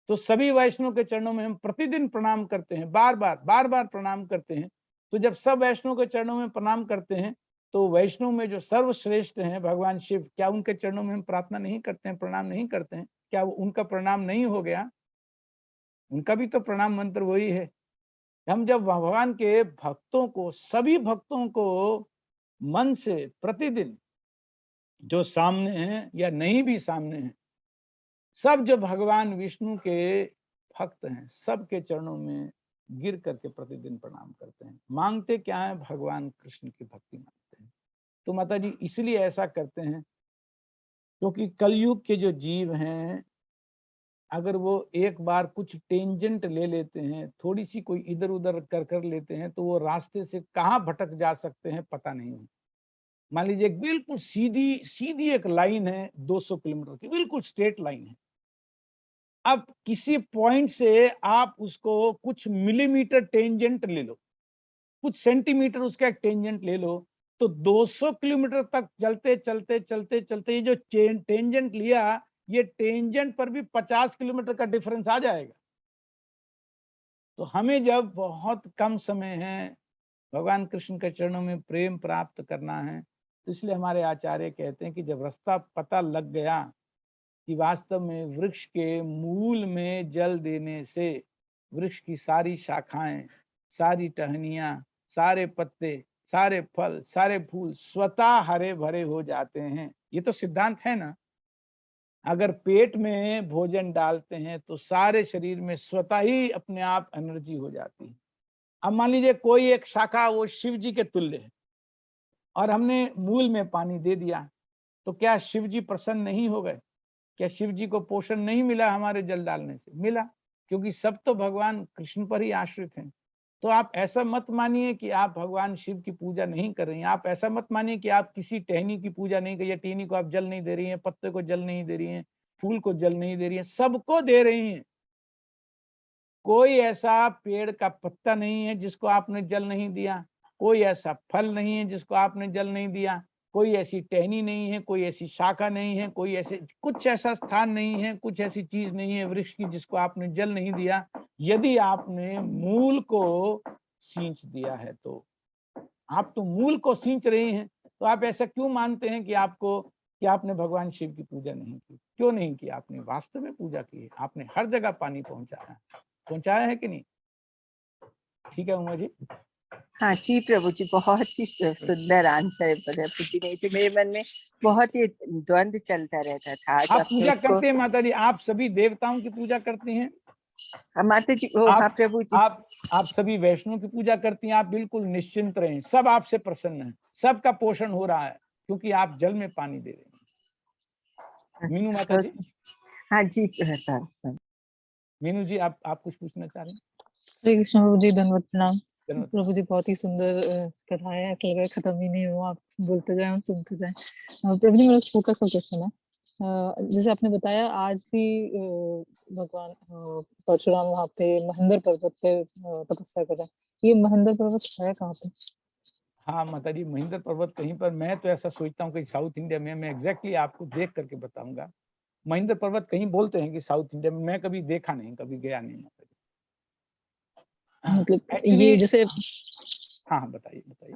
S1: तो सभी वैष्णव के चरणों में हम प्रतिदिन प्रणाम करते हैं, बार बार प्रणाम करते हैं। तो जब सब वैष्णव के चरणों में प्रणाम करते हैं तो वैष्णव में जो सर्वश्रेष्ठ हैं भगवान शिव, क्या उनके चरणों में हम प्रार्थना नहीं करते हैं, प्रणाम नहीं करते हैं? क्या उनका प्रणाम नहीं हो गया? उनका भी तो प्रणाम मंत्र वही है। हम जब भगवान के भक्तों को, सभी भक्तों को मन से प्रतिदिन, जो सामने हैं या नहीं भी सामने हैं, सब जो भगवान विष्णु के भक्त हैं, सबके चरणों में गिर करके प्रतिदिन प्रणाम करते हैं। मांगते क्या है? भगवान कृष्ण की भक्ति मांगते हैं। तो माता जी इसलिए ऐसा करते हैं क्योंकि कलयुग के जो जीव हैं, अगर वो एक बार कुछ टेंजेंट ले लेते हैं, थोड़ी सी कोई इधर उधर कर लेते हैं, तो वो रास्ते से कहाँ भटक जा सकते हैं पता नहीं है। मान लीजिए एक बिल्कुल सीधी सीधी एक लाइन है 200 किलोमीटर की, बिल्कुल स्ट्रेट लाइन है। अब किसी पॉइंट से आप उसको कुछ मिलीमीटर टेंजेंट ले लो, कुछ सेंटीमीटर उसका एक टेंजेंट ले लो, तो 200 किलोमीटर तक चलते चलते चलते चलते ये जो टेंजेंट लिया, ये टेंजेंट पर भी 50 किलोमीटर का डिफरेंस आ जाएगा। तो हमें जब बहुत कम समय है भगवान कृष्ण के चरणों में प्रेम प्राप्त करना है, तो इसलिए हमारे आचार्य कहते हैं कि जब रास्ता पता लग गया कि वास्तव में वृक्ष के मूल में जल देने से वृक्ष की सारी शाखाएं, सारी टहनियां, सारे पत्ते, सारे फल, सारे फूल स्वतः हरे भरे हो जाते हैं। ये तो सिद्धांत है ना। अगर पेट में भोजन डालते हैं तो सारे शरीर में स्वतः ही अपने आप एनर्जी हो जाती है। अब मान लीजिए कोई एक शाखा वो शिव जी के तुल्य है और हमने मूल में पानी दे दिया, तो क्या शिव जी प्रसन्न नहीं हो गए? क्या शिव जी को पोषण नहीं मिला हमारे जल डालने से? मिला, क्योंकि सब तो भगवान कृष्ण पर ही आश्रित हैं। तो आप ऐसा मत मानिए कि आप भगवान शिव की पूजा नहीं कर रही हैं। आप ऐसा मत मानिए कि आप किसी टहनी की पूजा नहीं कर रही है, टहनी को आप जल नहीं दे रही हैं, पत्ते को जल नहीं दे रही हैं, फूल को जल नहीं दे रही हैं, सबको दे रही हैं। कोई ऐसा पेड़ का पत्ता नहीं है जिसको आपने जल नहीं दिया, कोई ऐसा फल नहीं है जिसको आपने जल नहीं दिया, कोई ऐसी टहनी नहीं है, कोई ऐसी शाखा नहीं है, कोई ऐसे कुछ ऐसा स्थान नहीं है, कुछ ऐसी चीज नहीं है वृक्ष की जिसको आपने जल नहीं दिया। यदि आपने मूल को सींच दिया है तो आप तो मूल को सींच रहे हैं, तो आप ऐसा क्यों मानते हैं कि आपने भगवान शिव की पूजा नहीं की? क्यों नहीं की? आपने वास्तव में पूजा की है। आपने हर जगह पानी पहुंचाया है कि नहीं? ठीक है उमा जी।
S4: हाँ जी प्रभु जी, बहुत ही सुंदर आंसर है प्रभु जी ने। तो मेरे मन में बहुत ही द्वंद चलता रहता था। आज
S1: आप
S4: आपने
S1: पूजा
S4: इसको,
S1: करते हैं माता जी? आप सभी देवताओं की पूजा करती हैं?
S4: माता जी, ओ हाँ प्रभु जी,
S1: आप सभी वैष्णव की पूजा करती हैं। आप बिल्कुल निश्चिंत रहें, सब आपसे प्रसन्न हैं, सबका पोषण हो रहा है क्योंकि आप जल में पानी दे रहे हैं। मीनू माता जी।
S4: हाँ जी प्रभु।
S1: मीनू जी आप कुछ पूछना चाह रहे हैं?
S3: हरे कृष्ण प्रभु जी, धन्यवाद प्रणाम।
S1: धन्यवाद।
S3: प्रभु जी बहुत ही सुंदर कथा है, अकेले खत्म ही नहीं हुआ, आप बोलते जाए हम सुनते जाए। प्रभु जी मेरा छोटा सा क्वेश्चन है, जैसे आपने बताया आज भी भगवान परशुराम वहाँ पे महेंद्र पर्वत पे तपस्या कर रहे हैं। ये महेंद्र पर्वत है कहाँ पे?
S1: हाँ माता जी, महेंद्र पर्वत कहीं पर, मैं तो ऐसा सोचता हूँ कि साउथ इंडिया में, मैं एग्जैक्टली आपको देख करके बताऊंगा। महेंद्र पर्वत कहीं बोलते हैं कि साउथ इंडिया में, मैं कभी देखा नहीं, कभी गया नहीं माता जी।
S3: मतलब
S1: एक्चुअली
S3: ये जैसे,
S1: हाँ बताइए बताइए।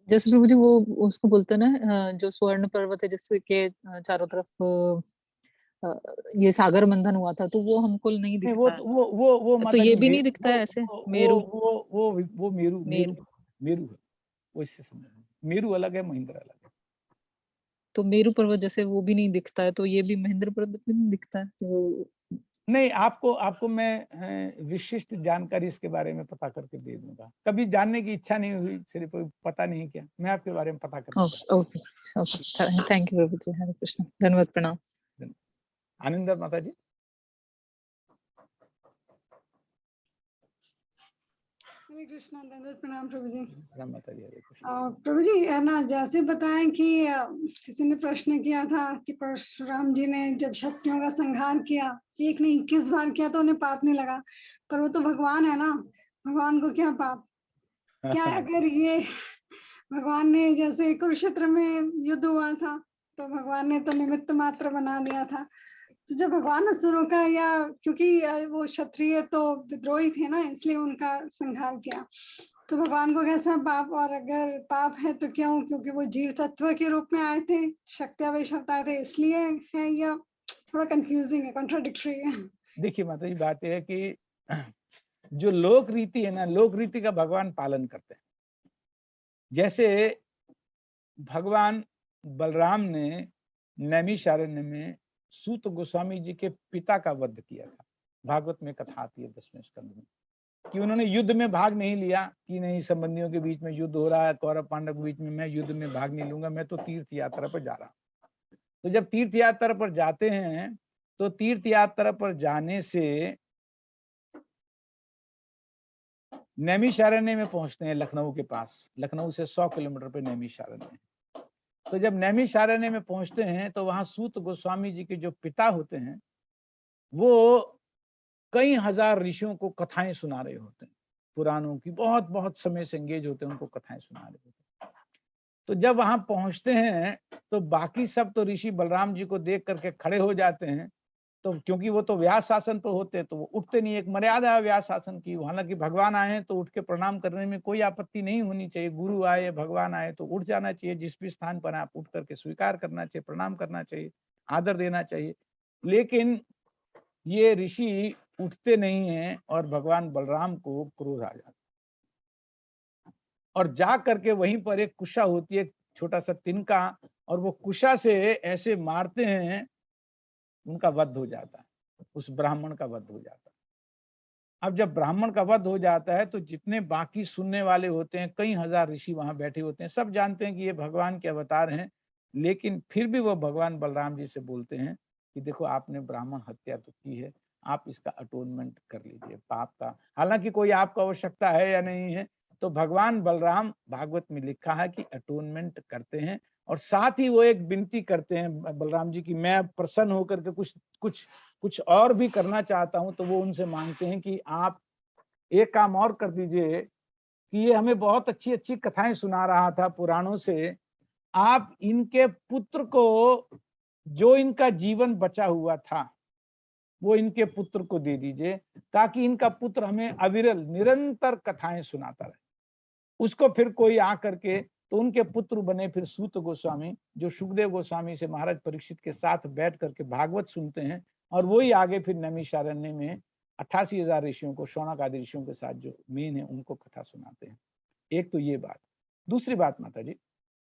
S3: जैसे प्रभु जी वो उसको बोलते हैं ना, जो स्वर्ण पर्वत है जिसके चारों तरफ ये सागर मंथन हुआ था, तो वो हमको नहीं
S1: नहीं
S3: दिखता है।
S1: वो
S3: तो
S1: माता
S3: ये
S1: जी
S3: भी नहीं दिखता है ऐसे? मेरू
S1: वो मेरू मेरू
S3: मेरू
S1: मेरू है। वो इससे समझ, मेरू अलग है, महेंद्र अलग है।
S3: तो मेरू पर्वत जैसे वो भी नहीं दिखता है, तो ये भी महेंद्र पर्वत भी नहीं दिखता है तो?
S1: नहीं, आपको मैं विशिष्ट जानकारी इसके बारे में पता करके दे दूंगा। कभी जानने की इच्छा नहीं हुई, सिर्फ पता नहीं क्या, मैं आपके बारे में पता करके
S3: okay okay okay, thank you प्रभु जी। हरे कृष्ण, धन्यवाद प्रणाम।
S1: आनंद माता जी।
S5: हरे कृष्णा, धन्यवाद प्रणाम प्रभु जी।
S1: माता जी हरे कृष्ण।
S5: प्रभु जी है ना, जैसे बताएं कि किसी ने प्रश्न किया था कि परशुराम जी ने जब शक्तियों का संहार किया, एक नहीं 21 बार किया, तो उन्हें पाप नहीं लगा। पर वो तो भगवान है ना, भगवान को क्या पाप? क्या अगर ये भगवान ने जैसे कुरुक्षेत्र में युद्ध हुआ था, तो भगवान ने तो निमित्त मात्र बना दिया था। तो जब भगवान असुरों का, या क्योंकि वो क्षत्रिय तो विद्रोही थे ना, इसलिए उनका संहार किया। तो भगवान को कैसा पाप, और अगर पाप है तो क्यों? क्योंकि वो जीव तत्व के रूप में आए थे, शक्त्यावेश अवतार थे, इसलिए है, या थोड़ा कंफ्यूजिंग है, कॉन्ट्राडिक्टरी है?
S1: देखिए माता जी, बात यह है कि जो लोक रीति है ना, लोक रीति का भगवान पालन करते हैं। जैसे भगवान बलराम ने नैमिषारण्य में सूत गोस्वामी जी के पिता का वध किया था। भागवत में कथा आती है 10वें स्कंद में कि उन्होंने युद्ध में भाग नहीं लिया, कि नहीं संबंधियों के बीच में युद्ध हो रहा है, कौरव पांडव के बीच में, मैं युद्ध में भाग नहीं लूंगा, मैं तो तीर्थ यात्रा पर जा रहा हूं। तो जब तीर्थ यात्रा पर जाते हैं तो तीर्थ यात्रा पर जाने से नैमिषारण्य में पहुंचते हैं, लखनऊ के पास, लखनऊ से 100 किलोमीटर पे नैमिषारण्य है। तो जब नैमिषारण्य में पहुंचते हैं तो वहां सूत गोस्वामी जी के जो पिता होते हैं वो कई हजार ऋषियों को कथाएं सुना रहे होते हैं, पुराणों की, बहुत बहुत समय से एंगेज होते हैं, उनको कथाएं सुना रहे होते हैं। तो जब वहां पहुंचते हैं तो बाकी सब तो ऋषि बलराम जी को देख करके खड़े हो जाते हैं, तो क्योंकि वो तो व्यास शासन पर होते हैं तो वो उठते नहीं, एक मर्यादा है व्यास शासन की। हालांकि भगवान आए हैं तो उठ के प्रणाम करने में कोई आपत्ति नहीं होनी चाहिए, गुरु आए, भगवान आए तो उठ जाना चाहिए, जिस भी स्थान पर आप उठ करके स्वीकार करना चाहिए, प्रणाम करना चाहिए, आदर देना चाहिए। लेकिन ये ऋषि उठते नहीं हैं और भगवान बलराम को क्रोध आ जाता और जा करके वहीं पर एक कुशा होती है, छोटा सा तिनका, और वो कुशा से ऐसे मारते हैं, उनका वध हो जाता है, उस ब्राह्मण का वध हो जाता है। अब जब ब्राह्मण का वध हो जाता है तो जितने बाकी सुनने वाले होते हैं, कई हजार ऋषि वहां बैठे होते हैं, सब जानते हैं कि ये भगवान के अवतार हैं, लेकिन फिर भी वो भगवान बलराम जी से बोलते हैं कि देखो आपने ब्राह्मण हत्या तो की है, आप इसका अटोनमेंट कर लीजिए पाप का। हालांकि कोई आपको आवश्यकता है या नहीं है, तो भगवान बलराम, भागवत में लिखा है कि अटोनमेंट करते हैं, और साथ ही वो एक विनती करते हैं बलराम जी की, मैं प्रसन्न होकर के कुछ कुछ कुछ और भी करना चाहता हूं। तो वो उनसे मांगते हैं कि आप एक काम और कर दीजिए कि ये हमें बहुत अच्छी अच्छी कथाएं सुना रहा था पुराणों से, आप इनके पुत्र को, जो इनका जीवन बचा हुआ था, वो इनके पुत्र को दे दीजिए, ताकि इनका पुत्र हमें अविरल निरंतर कथाएं सुनाता रहे। उसको फिर कोई आकर के, तो उनके पुत्र बने फिर सूत गोस्वामी, जो सुखदेव गोस्वामी से महाराज परीक्षित के साथ बैठ करके भागवत सुनते हैं, और वही आगे फिर नैमिषारण्य में 88,000 ऋषियों को, शौनक आदि ऋषियों के साथ जो मेन है उनको कथा सुनाते हैं। एक तो ये बात। दूसरी बात माता जी,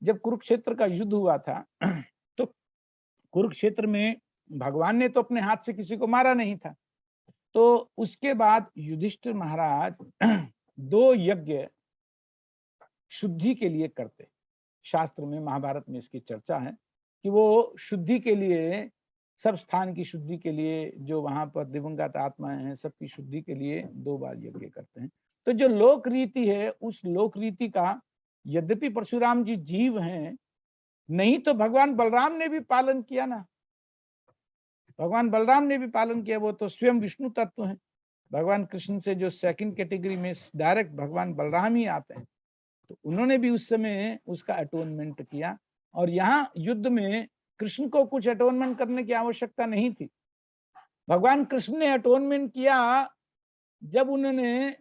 S1: जब कुरुक्षेत्र का युद्ध हुआ था तो कुरुक्षेत्र में भगवान ने तो अपने हाथ से किसी को मारा नहीं था, तो उसके बाद युधिष्ठिर महाराज 2 यज्ञ शुद्धि के लिए करते। शास्त्र में, महाभारत में इसकी चर्चा है कि वो शुद्धि के लिए, सब स्थान की शुद्धि के लिए, जो वहां पर दिवंगत आत्माएं हैं सबकी शुद्धि के लिए 2 बार यज्ञ करते हैं। तो जो लोक रीति है, उस लोक रीति का यद्यपि परशुराम जी जीव हैं, नहीं तो भगवान बलराम ने भी पालन किया ना, भगवान बलराम ने भी पालन किया, वो तो स्वयं विष्णु तत्व है। भगवान कृष्ण से जो सेकंड कैटेगरी में डायरेक्ट भगवान बलराम ही आते हैं, तो उन्होंने भी उस समय उसका अटोनमेंट किया। और यहाँ युद्ध में कृष्ण को कुछ अटोनमेंट करने की आवश्यकता नहीं थी। भगवान कृष्ण ने अटोनमेंट किया जब उन्होंने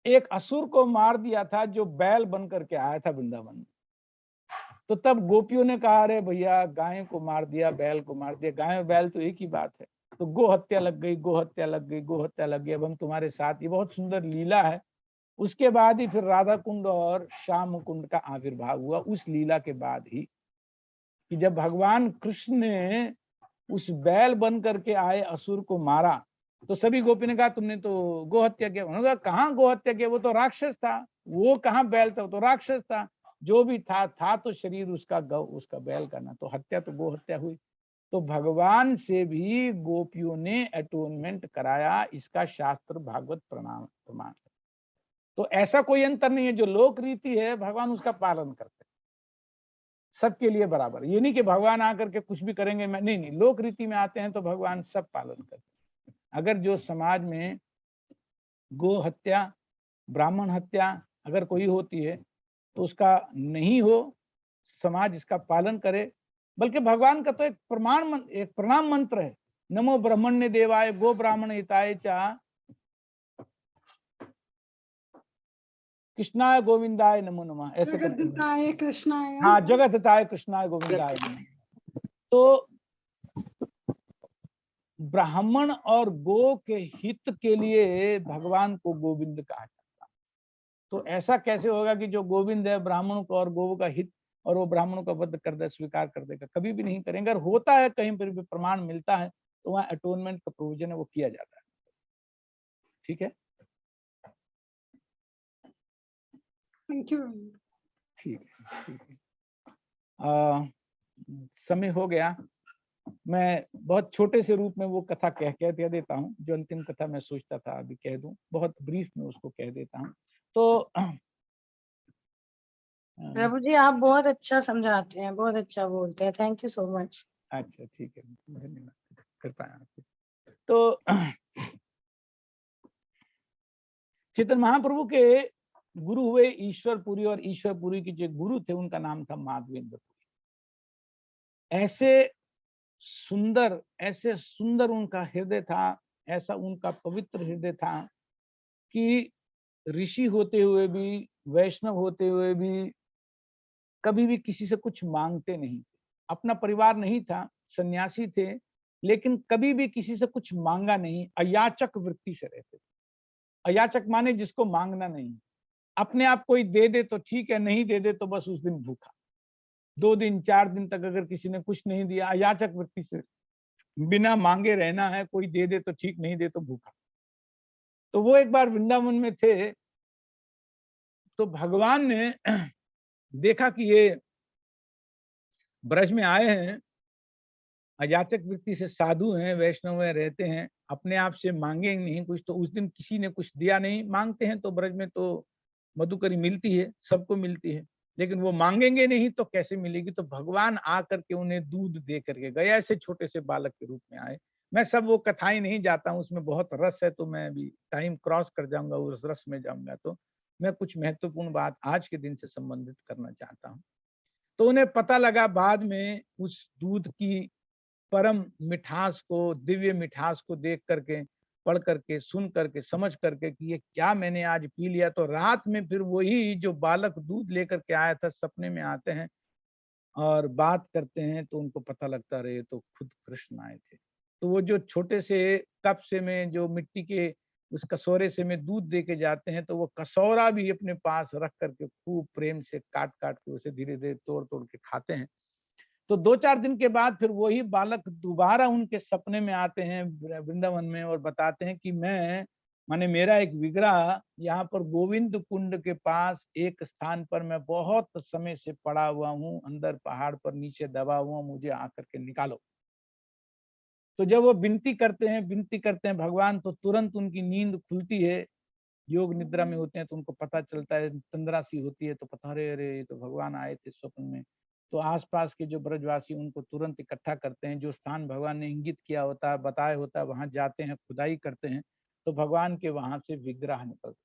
S1: एक असुर को मार दिया था, जो बैल बन करके आया था वृंदावन। तो तब गोपियों ने कहा, अरे भैया गाय को मार दिया, बैल को मार दिया, गाय और बैल तो एक ही बात है। तो गो हत्या लग गई, गो हत्या लग गई, गो हत्या लग गई, अब हम तुम्हारे साथ। ये बहुत सुंदर लीला है। उसके बाद ही फिर राधा कुंड और श्याम कुंड का आविर्भाव हुआ, उस लीला के बाद ही, कि जब भगवान कृष्ण ने उस बैल बन करके आए असुर को मारा, तो सभी गोपी ने कहा तुमने तो गो हत्या किया। उन्होंने कहा कहाँ गो हत्या किया, वो तो राक्षस था, वो कहाँ बैल था, वो तो राक्षस था। जो भी था तो शरीर उसका गौ, उसका बैल का ना, तो हत्या तो गो हत्या हुई। तो भगवान से भी गोपियों ने अटोनमेंट कराया, इसका शास्त्र भागवत प्रमाण। तो ऐसा कोई अंतर नहीं है, जो लोक रीति है भगवान उसका पालन करते हैं सबके लिए बराबर। ये नहीं कि भगवान आकर के कुछ भी करेंगे, मैं नहीं, लोक रीति में आते हैं तो भगवान सब पालन करते हैं। अगर जो समाज में गो हत्या ब्राह्मण हत्या अगर कोई होती है तो उसका नहीं हो, समाज इसका पालन करे। बल्कि भगवान का तो एक एक प्रणाम मंत्र है, नमो ब्रह्मण्य देवाय गो ब्राह्मण हिताय च कृष्णाय गोविंदाय नमो नमः, ऐसे करके
S5: जगद्दिताय कृष्णाय।
S1: हाँ, जगत हिताय कृष्णाय गोविंदाय नमः। तो ब्राह्मण और गो के हित के लिए भगवान को गोविंद कहा जाता है। तो ऐसा कैसे होगा कि जो गोविंद है ब्राह्मणों को और गो का हित, और वो ब्राह्मणों का वध कर दे, स्वीकार कर देगा? कभी भी नहीं करेंगे। अगर होता है कहीं पर भी प्रमाण मिलता है तो वहां अटोनमेंट का प्रोविजन है, वो किया जाता है। ठीक है,
S5: थैंक यू।
S1: ठीक है, ठीक है। समय हो गया। मैं बहुत छोटे से रूप में वो कथा कह देता हूँ, जो अंतिम कथा मैं सोचता था अभी कह दूं, बहुत ब्रीफ में उसको कह देता हूँ। तो
S6: प्रभु जी आप बहुत अच्छा समझाते हैं, बहुत अच्छा बोलते हैं, थैंक यू सो मच।
S1: अच्छा, ठीक है, धन्यवाद, कृपा आपकी। तो चैतन्य महाप्रभु के गुरु हुए ईश्वरपुरी, और ईश्वरपुरी के जो गुरु थे उनका नाम था माधवेंद्र पुरी। ऐसे सुंदर उनका हृदय था, ऐसा उनका पवित्र हृदय था कि ऋषि होते हुए भी, वैष्णव होते हुए भी कभी भी किसी से कुछ मांगते नहीं। अपना परिवार नहीं था, सन्यासी थे, लेकिन कभी भी किसी से कुछ मांगा नहीं। अयाचक वृत्ति से रहते थे। अयाचक माने जिसको मांगना नहीं, अपने आप कोई दे दे तो ठीक है, नहीं दे दे तो बस उस दिन भूखा। 2 दिन 4 दिन तक अगर किसी ने कुछ नहीं दिया, अयाचक वृत्ति से बिना मांगे रहना है, कोई दे दे तो ठीक, नहीं दे तो भूखा। तो वो एक बार वृंदावन में थे, तो भगवान ने देखा कि ये ब्रज में आए हैं, अयाचक वृत्ति से साधु हैं, वैष्णव हैं, रहते हैं, अपने आप से मांगे नहीं कुछ। तो उस दिन किसी ने कुछ दिया नहीं। मांगते हैं तो ब्रज में तो मधुकरी मिलती है, सबको मिलती है, लेकिन वो मांगेंगे नहीं तो कैसे मिलेगी? तो भगवान आकर के उन्हें दूध दे करके गए, ऐसे छोटे से बालक के रूप में आए। मैं सब वो कथाएं नहीं जाता हूँ, उसमें बहुत रस है, तो मैं अभी टाइम क्रॉस कर जाऊंगा, उस रस में जाऊंगा। तो मैं कुछ महत्वपूर्ण बात आज के दिन से संबंधित करना चाहता हूँ। तो उन्हें पता लगा बाद में उस दूध की परम मिठास को, दिव्य मिठास को देख करके, पढ़ करके, सुन करके, समझ करके कि ये क्या मैंने आज पी लिया। तो रात में फिर वही जो बालक दूध लेकर के आया था, सपने में आते हैं और बात करते हैं, तो उनको पता लगता रहे तो खुद कृष्ण आए थे। तो वो जो छोटे से कप से में, जो मिट्टी के उस कसौरे से में दूध दे के जाते हैं, तो वो कसौरा भी अपने पास रख करके खूब प्रेम से काट काट के उसे धीरे धीरे तोड़ तोड़ के खाते हैं। तो 2-4 दिन के बाद फिर वही बालक दोबारा उनके सपने में आते हैं वृंदावन में, और बताते हैं कि मैं, माने मेरा एक विग्रह यहाँ पर गोविंद कुंड के पास एक स्थान पर मैं बहुत समय से पड़ा हुआ हूँ, अंदर पहाड़ पर नीचे दबा हुआ, मुझे आकर के निकालो। तो जब वो विनती करते हैं भगवान, तो तुरंत उनकी नींद खुलती है। योग निद्रा में होते हैं तो उनको पता चलता है, तंद्रा सी होती है, तो पता, अरे अरे ये तो भगवान आए थे स्वप्न में। तो आसपास के जो ब्रजवासी उनको तुरंत इकट्ठा करते हैं, जो स्थान भगवान ने इंगित किया होता है, बताया होता है, वहां जाते हैं, खुदाई करते हैं, तो भगवान के वहां से विग्रह निकलते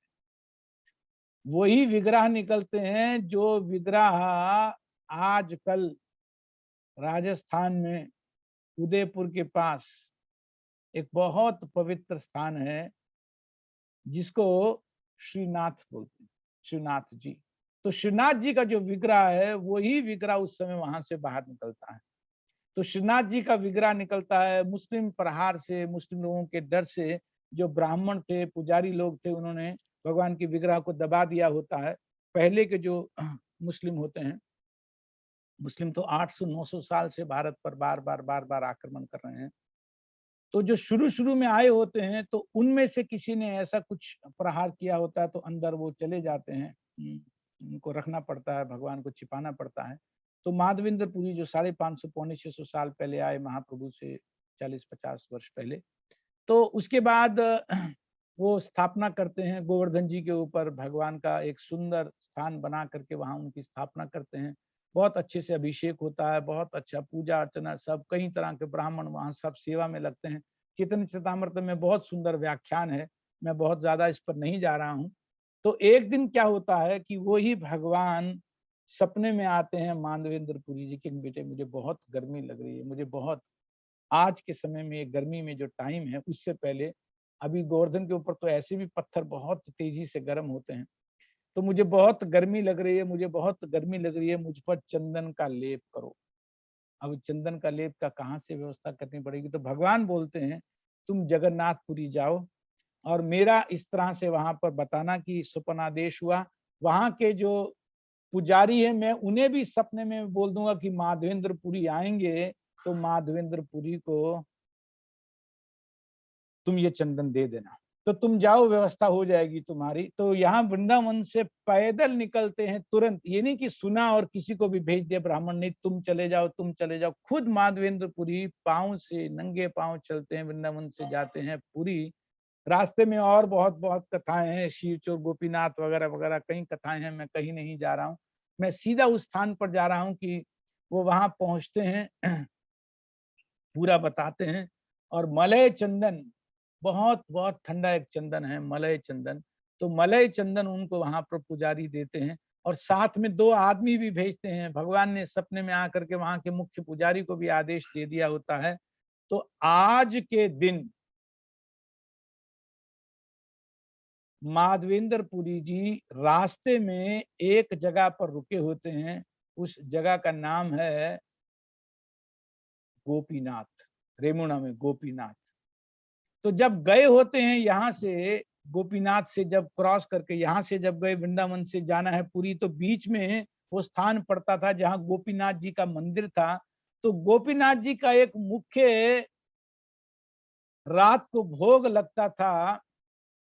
S1: हैं। वही विग्रह निकलते हैं जो विग्रह आजकल राजस्थान में उदयपुर के पास एक बहुत पवित्र स्थान है, जिसको श्रीनाथ बोलते हैं, श्रीनाथ जी। तो श्रीनाथ जी का जो विग्रह है, वही विग्रह उस समय वहां से बाहर निकलता है। तो श्रीनाथ जी का विग्रह निकलता है। मुस्लिम प्रहार से, मुस्लिम लोगों के डर से, जो ब्राह्मण थे, पुजारी लोग थे, उन्होंने भगवान की विग्रह को दबा दिया होता है। पहले के जो मुस्लिम होते हैं, मुस्लिम तो 800-900 साल से भारत पर बार बार आक्रमण कर रहे हैं। तो जो शुरू शुरू में आए होते हैं, तो उनमें से किसी ने ऐसा कुछ प्रहार किया होता है, तो अंदर वो चले जाते हैं। उनको रखना पड़ता है, भगवान को छिपाना पड़ता है। तो माधवेंद्र पुरी जो 550 600 साल पहले आए महाप्रभु से, 40-50 वर्ष पहले, तो उसके बाद वो स्थापना करते हैं गोवर्धन जी के ऊपर, भगवान का एक सुंदर स्थान बना करके वहां उनकी स्थापना करते हैं। बहुत अच्छे से अभिषेक होता है, बहुत अच्छा पूजा अर्चना, सब कई तरह के ब्राह्मण वहां सब सेवा में लगते हैं। चैतन्य चरितामृत में बहुत सुंदर व्याख्यान है, मैं बहुत ज्यादा इस पर नहीं जा रहा हूँ। तो एक दिन क्या होता है कि वो ही भगवान सपने में आते हैं माधवेंद्र पुरी जी के, बेटे मुझे बहुत गर्मी लग रही है, मुझे बहुत, आज के समय में गर्मी में जो टाइम है उससे पहले, अभी गोवर्धन के ऊपर तो ऐसे भी पत्थर बहुत तेजी से गर्म होते हैं, तो मुझे बहुत गर्मी लग रही है, मुझे बहुत गर्मी लग रही है, मुझ पर चंदन का लेप करो। अब चंदन का लेप का कहाँ से व्यवस्था करनी पड़ेगी? तो भगवान बोलते हैं तुम जगन्नाथपुरी जाओ और मेरा इस तरह से वहां पर बताना कि स्वप्नादेश हुआ। वहां के जो पुजारी है मैं उन्हें भी सपने में बोल दूंगा कि माधवेंद्रपुरी आएंगे तो माधवेंद्रपुरी को तुम ये चंदन दे देना, तो तुम जाओ, व्यवस्था हो जाएगी तुम्हारी। तो यहाँ वृंदावन से पैदल निकलते हैं तुरंत, ये नहीं कि सुना और किसी को भी भेज दिया ब्राह्मण, नहीं, तुम चले जाओ, तुम चले जाओ। खुद माधवेंद्रपुरी पांव से, नंगे पांव चलते हैं, वृंदावन से जाते हैं पुरी। रास्ते में और बहुत बहुत कथाएं हैं, शिवचोर गोपीनाथ वगैरह वगैरह कई कथाएं हैं, मैं कहीं नहीं जा रहा हूँ, मैं सीधा उस स्थान पर जा रहा हूँ कि वो वहां पहुंचते हैं, पूरा बताते हैं। और मलय चंदन, बहुत बहुत ठंडा एक चंदन है मलय चंदन, तो मलय चंदन उनको वहां पर पुजारी देते हैं। और साथ में 2 आदमी भी भेजते हैं, भगवान ने सपने में आकर के वहां के मुख्य पुजारी को भी आदेश दे दिया होता है। तो आज के दिन माधवेंद्रपुरी जी रास्ते में एक जगह पर रुके होते हैं, उस जगह का नाम है गोपीनाथ, रेमुणा में गोपीनाथ। तो जब गए होते हैं यहाँ से, गोपीनाथ से जब क्रॉस करके यहाँ से जब गए, वृंदावन से जाना है पुरी, तो बीच में वो स्थान पड़ता था जहाँ गोपीनाथ जी का मंदिर था। तो गोपीनाथ जी का एक मुख्य रात को भोग लगता था,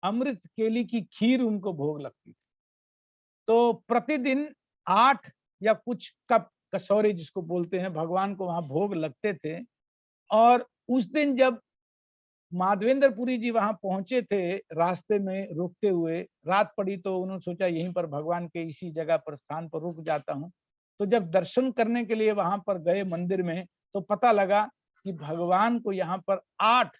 S1: अमृत केली की खीर उनको भोग लगती थी। तो प्रतिदिन 8 या कुछ कप कसौरे जिसको बोलते हैं, भगवान को वहां भोग लगते थे। और उस दिन जब माधवेंद्रपुरी जी वहां पहुंचे थे, रास्ते में रुकते हुए रात पड़ी, तो उन्होंने सोचा यहीं पर भगवान के इसी जगह पर स्थान पर रुक जाता हूं। तो जब दर्शन करने के लिए वहां पर गए मंदिर में, तो पता लगा कि भगवान को यहाँ पर 8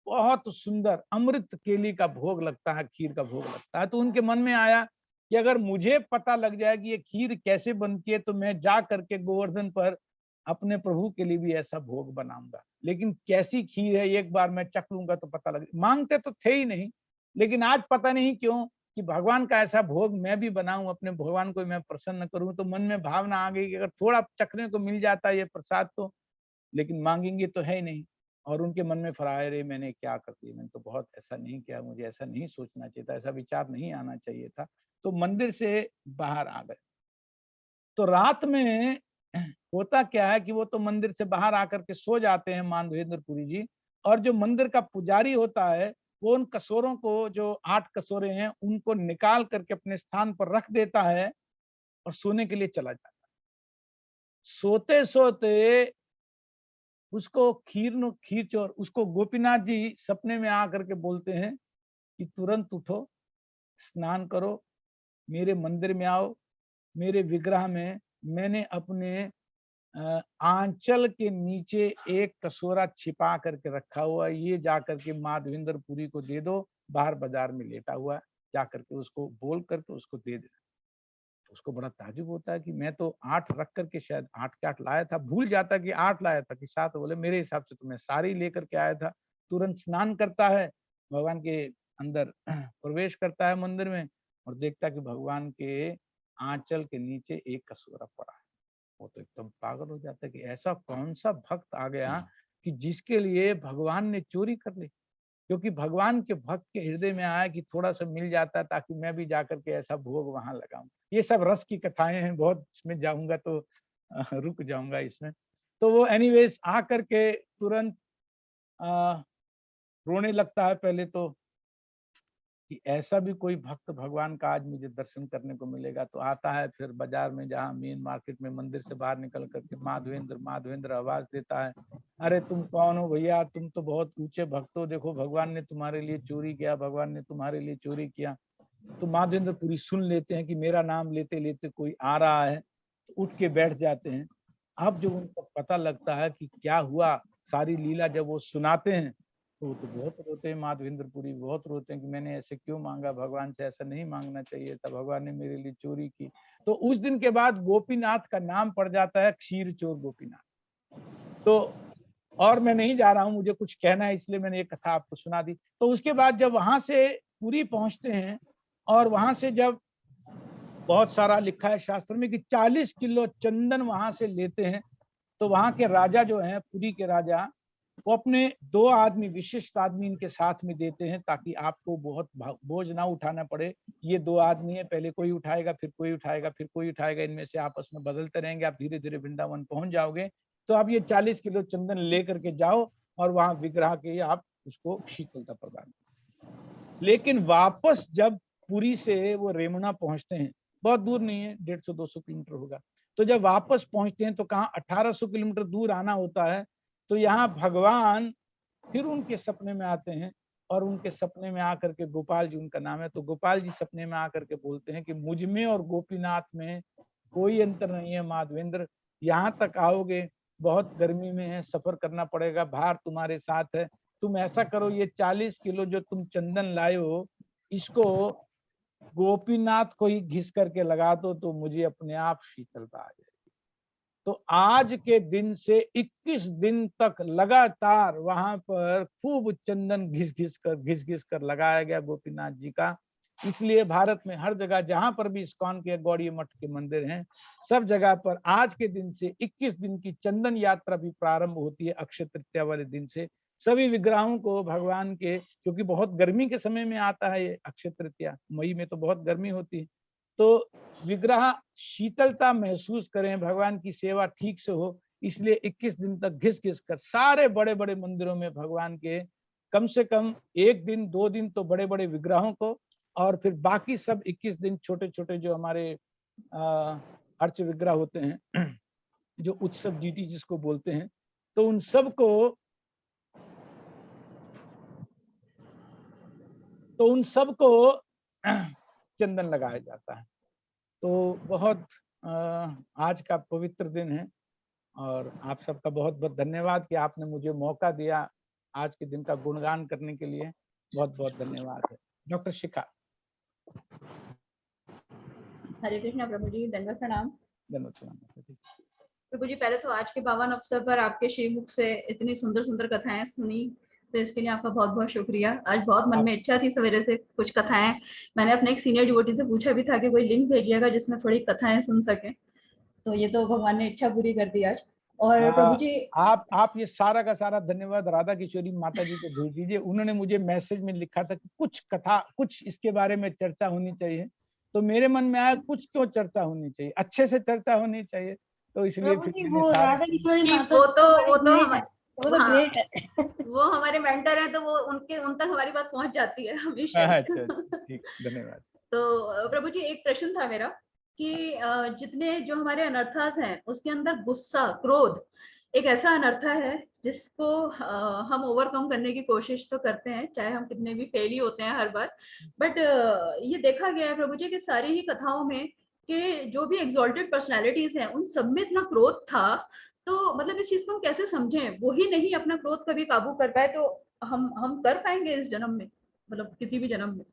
S1: बहुत सुंदर अमृत केली का भोग लगता है, खीर का भोग लगता है। तो उनके मन में आया कि अगर मुझे पता लग जाए कि ये खीर कैसे बनती है, तो मैं जा करके गोवर्धन पर अपने प्रभु के लिए भी ऐसा भोग बनाऊंगा। लेकिन कैसी खीर है एक बार मैं चख लूंगा तो पता लगे। मांगते तो थे ही नहीं, लेकिन आज पता नहीं क्यों कि भगवान का ऐसा भोग मैं भी बनाऊं, अपने भगवान को मैं प्रसन्न करूं। तो मन में भावना आ गई कि अगर थोड़ा चखने को मिल जाता है ये प्रसाद तो, लेकिन मांगेंगे तो है ही नहीं। और उनके मन में फराए रे मैंने क्या कर दिया, मैंने तो बहुत ऐसा नहीं किया, मुझे ऐसा नहीं सोचना चाहिए था, ऐसा विचार नहीं आना चाहिए था। तो मंदिर से बाहर आ गए। तो रात में होता क्या है कि वो तो मंदिर से बाहर आकर के सो जाते हैं माधवेंद्रपुरी जी। और जो मंदिर का पुजारी होता है वो उन कसोरों को, जो 8 कसोरे हैं, उनको निकाल करके अपने स्थान पर रख देता है और सोने के लिए चला जाता है। सोते सोते उसको खीर चोर, उसको गोपीनाथ जी सपने में आकर के बोलते हैं कि तुरंत उठो, स्नान करो, मेरे मंदिर में आओ, मेरे विग्रह में मैंने अपने आंचल के नीचे एक कसोरा छिपा करके रखा हुआ है, ये जाकर के माधवेंद्रपुरी को दे दो, बाहर बाजार में लेटा हुआ है, जाकर के उसको बोल करके उसको दे देना। उसको बड़ा ताज्जुब होता है कि मैं तो 8 रख करके शायद 8 के 8 लाया था, भूल जाता कि 8 लाया था कि 7। बोले मेरे हिसाब से तो मैं सारी लेकर के आया था। तुरंत स्नान करता है, भगवान के अंदर प्रवेश करता है मंदिर में और देखता कि भगवान के आंचल के नीचे एक कसोरा पड़ा है। वो तो एकदम पागल हो जाता है कि ऐसा कौन सा भक्त आ गया कि जिसके लिए भगवान ने चोरी कर ली। क्योंकि भगवान के भक्त के हृदय में आया कि थोड़ा सा मिल जाता ताकि मैं भी जाकर के ऐसा भोग वहां लगाऊं। ये सब रस की कथाएं हैं, बहुत इसमें जाऊंगा तो रुक जाऊंगा इसमें। तो वो एनीवेज आ करके तुरंत रोने लगता है पहले तो कि ऐसा भी कोई भक्त भगवान का आज मुझे दर्शन करने को मिलेगा। तो आता है फिर बाजार में, जहाँ मेन मार्केट में, मंदिर से बाहर निकल करके माधवेंद्र माधवेंद्र आवाज देता है, अरे तुम कौन हो भैया, तुम तो बहुत ऊंचे भक्त हो, देखो भगवान ने तुम्हारे लिए चोरी किया, भगवान ने तुम्हारे लिए चोरी किया। तो माधवेंद्रपुरी सुन लेते हैं कि मेरा नाम लेते लेते कोई आ रहा है, तो उठ के बैठ जाते हैं। अब जो उनको पता लगता है कि क्या हुआ, सारी लीला जब वो सुनाते हैं, तो वो तो बहुत रोते हैं, माधवेंद्रपुरी बहुत रोते हैं कि मैंने ऐसे क्यों मांगा, भगवान से ऐसा नहीं मांगना चाहिए था, भगवान ने मेरे लिए चोरी की। तो उस दिन के बाद गोपीनाथ का नाम पड़ जाता है क्षीर चोर गोपीनाथ। तो और मैं नहीं जा रहा हूँ, मुझे कुछ कहना है इसलिए मैंने ये कथा आपको सुना दी। तो उसके बाद जब वहां से पुरी पहुंचते हैं और वहां से जब बहुत सारा लिखा है शास्त्र में कि 40 किलो चंदन वहां से लेते हैं, तो वहां के राजा जो हैं, पुरी के राजा, वो अपने 2 आदमी, विशिष्ट आदमी इनके साथ में देते हैं ताकि आपको बहुत बोझ ना उठाना पड़े। ये 2 आदमी है, पहले कोई उठाएगा, फिर कोई उठाएगा, फिर कोई उठाएगा, इनमें से आपस में बदलते रहेंगे, आप धीरे धीरे वृंदावन पहुंच जाओगे। तो आप ये 40 किलो चंदन लेकर के जाओ और वहां विग्रह के आप उसको शीतलता प्रदान। लेकिन वापस जब पुरी से वो रेमुना पहुंचते हैं, बहुत दूर नहीं है, 150-200 किलोमीटर होगा, तो जब वापस पहुंचते हैं तो कहाँ 1800 किलोमीटर दूर आना होता है। तो यहाँ भगवान फिर उनके सपने में आते हैं और उनके सपने में आकर के, गोपाल जी उनका नाम है, तो गोपाल जी सपने में आकर के बोलते हैं कि मुझ में और गोपीनाथ में कोई अंतर नहीं है माधवेंद्र, यहाँ तक आओगे, बहुत गर्मी में है, सफर करना पड़ेगा, भार तुम्हारे साथ है, तुम ऐसा करो, ये 40 किलो जो तुम चंदन लाए हो, इसको गोपीनाथ को ही घिस करके लगा दो, तो मुझे अपने आप शीतलता आ जाएगी। तो आज के दिन से 21 दिन तक लगातार वहां पर खूब चंदन घिस घिस कर लगाया गया गोपीनाथ जी का। इसलिए भारत में हर जगह जहां पर भी इस्कॉन के गौड़ीय मठ के मंदिर हैं, सब जगह पर आज के दिन से 21 दिन की चंदन यात्रा भी प्रारंभ होती है। अक्षय तृतीया वाले दिन से सभी विग्रहों को भगवान के, क्योंकि बहुत गर्मी के समय में आता है ये अक्षय तृतीया, मई में तो बहुत गर्मी होती है, तो विग्रह शीतलता महसूस करें, भगवान की सेवा ठीक से हो, इसलिए 21 दिन तक घिस घिस कर सारे बड़े बड़े मंदिरों में भगवान के कम से कम 1 दिन 2 दिन तो बड़े बड़े विग्रहों को, और फिर बाकी सब 21 दिन छोटे छोटे जो हमारे अर्च विग्रह होते हैं, जो उत्सव डीटी जिसको बोलते हैं, तो उन सबको चंदन लगाया जाता है। तो बहुत आज का पवित्र दिन है और आप सबका बहुत बहुत धन्यवाद कि आपने मुझे मौका दिया आज के दिन का गुणगान करने के लिए। बहुत बहुत धन्यवाद है। डॉक्टर शिखा।
S7: हरे कृष्णा प्रभु जी, दंडवत प्रणाम।
S1: धन्यवाद प्रणाम।
S7: प्रभु जी, पहले तो आज के पावन अवसर पर आपके श्रीमुख से इतनी सुंदर सुंदर कथाएं सुनी, तो इसके लिए आपका बहुत बहुत शुक्रिया। आज बहुत मन में इच्छा थी सवेरे से कुछ कथाएं, मैंने अपने एक सीनियर डिवोटी से पूछा भी था कि कोई लिंक भेजिएगा जिसमें थोड़ी कथाएं सुन सके, तो ये तो भगवान ने इच्छा पूरी कर दी आज। और प्रभु जी
S1: आप ये सारा का सारा धन्यवाद राधा किशोरी माता जी को भेज दीजिए। उन्होंने मुझे मैसेज में लिखा था कि कुछ इसके बारे में चर्चा होनी चाहिए, तो मेरे मन में आया कुछ क्यों चर्चा होनी चाहिए, अच्छे से चर्चा होनी चाहिए, तो इसलिए फिर मैंने
S6: वो राधा किशोरी माता
S7: वो हमारे मेंटर हैं, तो वो उन तक हमारी बात पहुंच जाती है हमेशा।
S1: ठीक, धन्यवाद।
S7: तो प्रभु जी, एक प्रश्न था मेरा कि जितने जो हमारे अनर्थास हैं उसके अंदर गुस्सा, क्रोध एक ऐसा अनर्था है जिसको हम ओवरकम करने की कोशिश तो करते हैं, चाहे हम कितने भी फेल ही होते हैं हर बार, बट ये देखा गया है प्रभु जी कि सारी ही कथाओं में कि जो भी एग्जॉल्टेड पर्सनालिटीज हैं उन सब में इतना क्रोध था, तो मतलब इस चीज को हम कैसे समझें? वो ही नहीं अपना क्रोध कभी काबू कर पाए तो हम कर पाएंगे इस जन्म में, मतलब किसी भी जन्म में?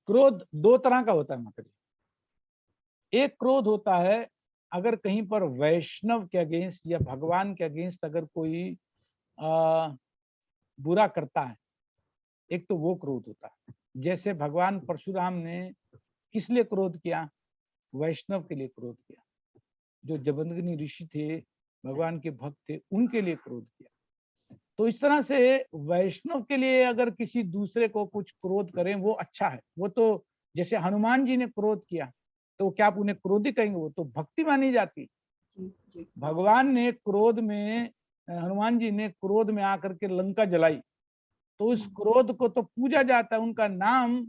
S1: क्रोध 2 तरह का होता है माता जी। एक क्रोध होता है अगर कहीं पर वैष्णव के अगेंस्ट या भगवान के अगेंस्ट अगर कोई बुरा करता है, एक तो वो क्रोध होता है। जैसे भगवान परशुराम ने किस लिए क्रोध किया? वैष्णव के लिए क्रोध किया। जो जमदग्नि ऋषि थे, भगवान के भक्त थे, उनके लिए क्रोध किया। तो इस तरह से वैष्णव के लिए अगर किसी दूसरे को कुछ क्रोध करें वो अच्छा है। वो तो जैसे हनुमान जी ने क्रोध किया, तो क्या आप उन्हें क्रोधी कहेंगे? वो तो भक्ति मानी जाती। भगवान ने क्रोध में, हनुमान जी ने क्रोध में आकर के लंका जलाई, तो उस क्रोध को तो पूजा जाता है, उनका नाम